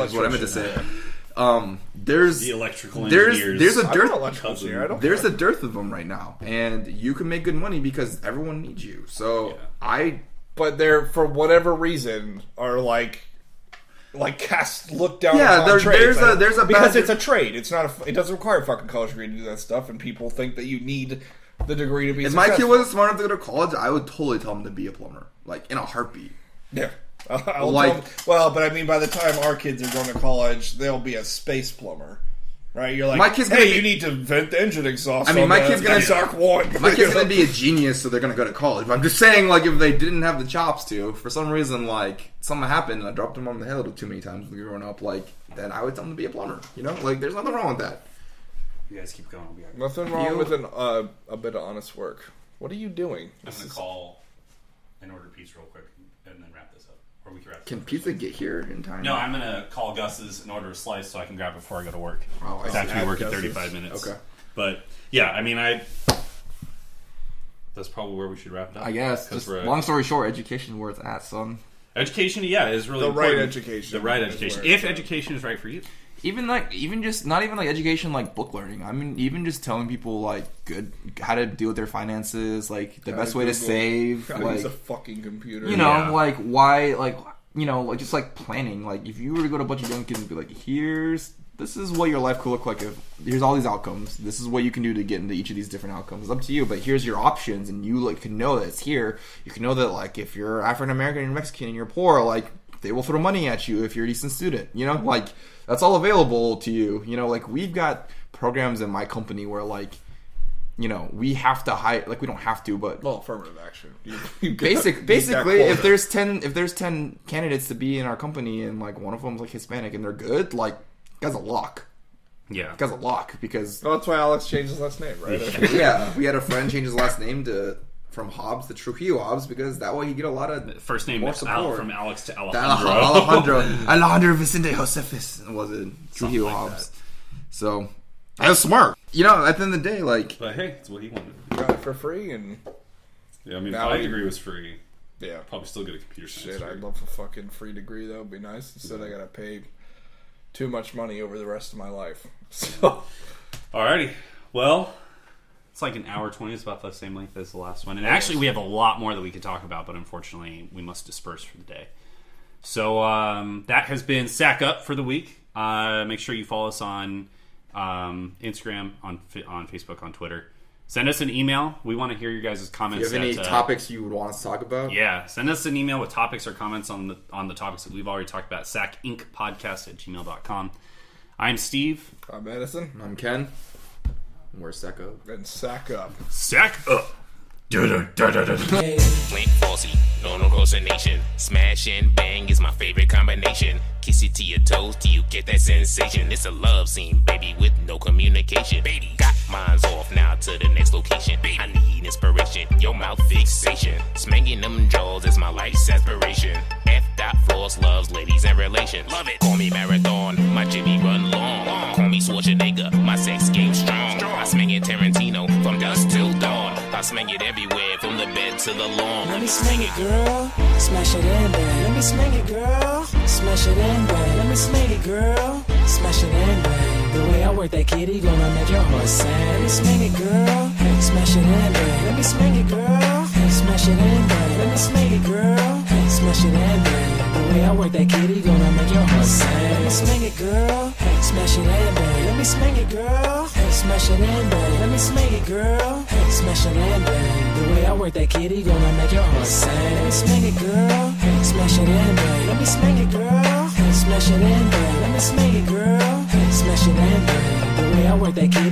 is what I meant to say. There's the electrical engineers. There's a dearth of them right now, and you can make good money because everyone needs you. So but they're for whatever reason are cast look down. Yeah, there's a because it's a trade. It's not it doesn't require a fucking college degree to do that stuff, and people think that you need the degree to be. If my kid wasn't smart enough to go to college, I would totally tell him to be a plumber, in a heartbeat. Yeah. But I mean, by the time our kids are going to college, they'll be a space plumber, right? You're my kid's you need to vent the engine exhaust. I mean, my kid's gonna SAK 1. My kid's gonna be a genius, so they're gonna go to college. But I'm just saying, if they didn't have the chops to, for some reason, something happened, and I dropped them on the head too many times growing up, then I would tell them to be a plumber. There's nothing wrong with that. You guys keep going. Nothing wrong with a bit of honest work. What are you doing? I'm gonna call and order pizza real quick, and then wrap this up. Or we can wrap. Can pizza get here in time? No, I'm gonna call Gus's and order a slice so I can grab it before I go to work. Oh, it's actually work in 35 minutes. Okay, but that's probably where we should wrap it up. I guess. Just long story short, education where it's at, son. Education, is really important. Right education. The right education. If education is right for you. Even just not even education book learning. I mean, even just telling people how to deal with their finances, the best way to save. Use a fucking computer. Why, just planning. If you were to go to a bunch of young kids and be this is what your life could look like. Here's all these outcomes. This is what you can do to get into each of these different outcomes. It's up to you, but here's your options, and you can know that it's here. You can know that if you're African American and Mexican and you're poor, they will throw money at you if you're a decent student. That's all available to you. We've got programs in my company where we have to hire. Like we don't have to, but affirmative action. Basically, if there's 10 candidates to be in our company and like one of them's like Hispanic and they're good, like guy's a lock. Yeah, guy's a lock because that's why Alex changed his last name, right? Yeah, we had a friend change his last name from Hobbs to Trujillo Hobbs because that way he get a lot of first name more support. From Alex to Alejandro. Alejandro Vicente Josefis was it Trujillo Hobbs? That. So that's smart. At the end of the day, like, but hey, it's what he wanted. Got it for free, and yeah, I mean, my degree was free. Yeah, probably still get a computer science. Shit, I'd love a fucking free degree though. It'd be nice. Instead, I gotta pay too much money over the rest of my life. So, alrighty, well. It's like an hour 20. It's about the same length as the last one. And actually, we have a lot more that we could talk about, but unfortunately, we must disperse for the day. So that has been SAK Up for the week. Make sure you follow us on Instagram, on Facebook, on Twitter. Send us an email. We want to hear your guys' comments. Do you have any topics you would want us to talk about? Yeah. Send us an email with topics or comments on the topics that we've already talked about. SAKIncPodcast@gmail.com. I'm Steve. I'm Edison. I'm Ken. We're SAK Up. And SAK Up. SAK Up. Flint Fossey, no coordination. Smash and bang is my favorite combination. Kiss it to your toes till you get that sensation. It's a love scene, baby, with no communication. Baby, got mine's off now to the next location. Baby, I need inspiration, your mouth fixation. Smanging them jaws is my life's aspiration. Floss loves ladies and relations. Love it. Call me Marathon, my Jimmy run long. Call me Schwarzenegger, my sex game strong. I smang it Tarantino from dusk till dawn. I smang it everywhere from the bed to the lawn. Let me smang it, girl. Smash it and bang. Let me smang it, girl. Smash it and bang. Let me smang it, girl. Smash it and bang. The way I work that kitty gonna make your heart sing. Let me smang it, girl. Smash it and bang. Let me smang it, girl. Smash it and bang. Let me smang it, girl. Smash it and bang. The way I work that kitty gonna make your heart sing. Let me smang it, girl. Smash it and bang. Let me smang it, girl. Smash it and bang. Let me smang it, girl. Smash it and bang. The way I work that kitty gonna make your heart sing. Let me smang it, girl. Smash it and bang. Let me smang it, girl. Smash it and bang. Let me smang it, girl. Smash it and bang. The way I work that kitty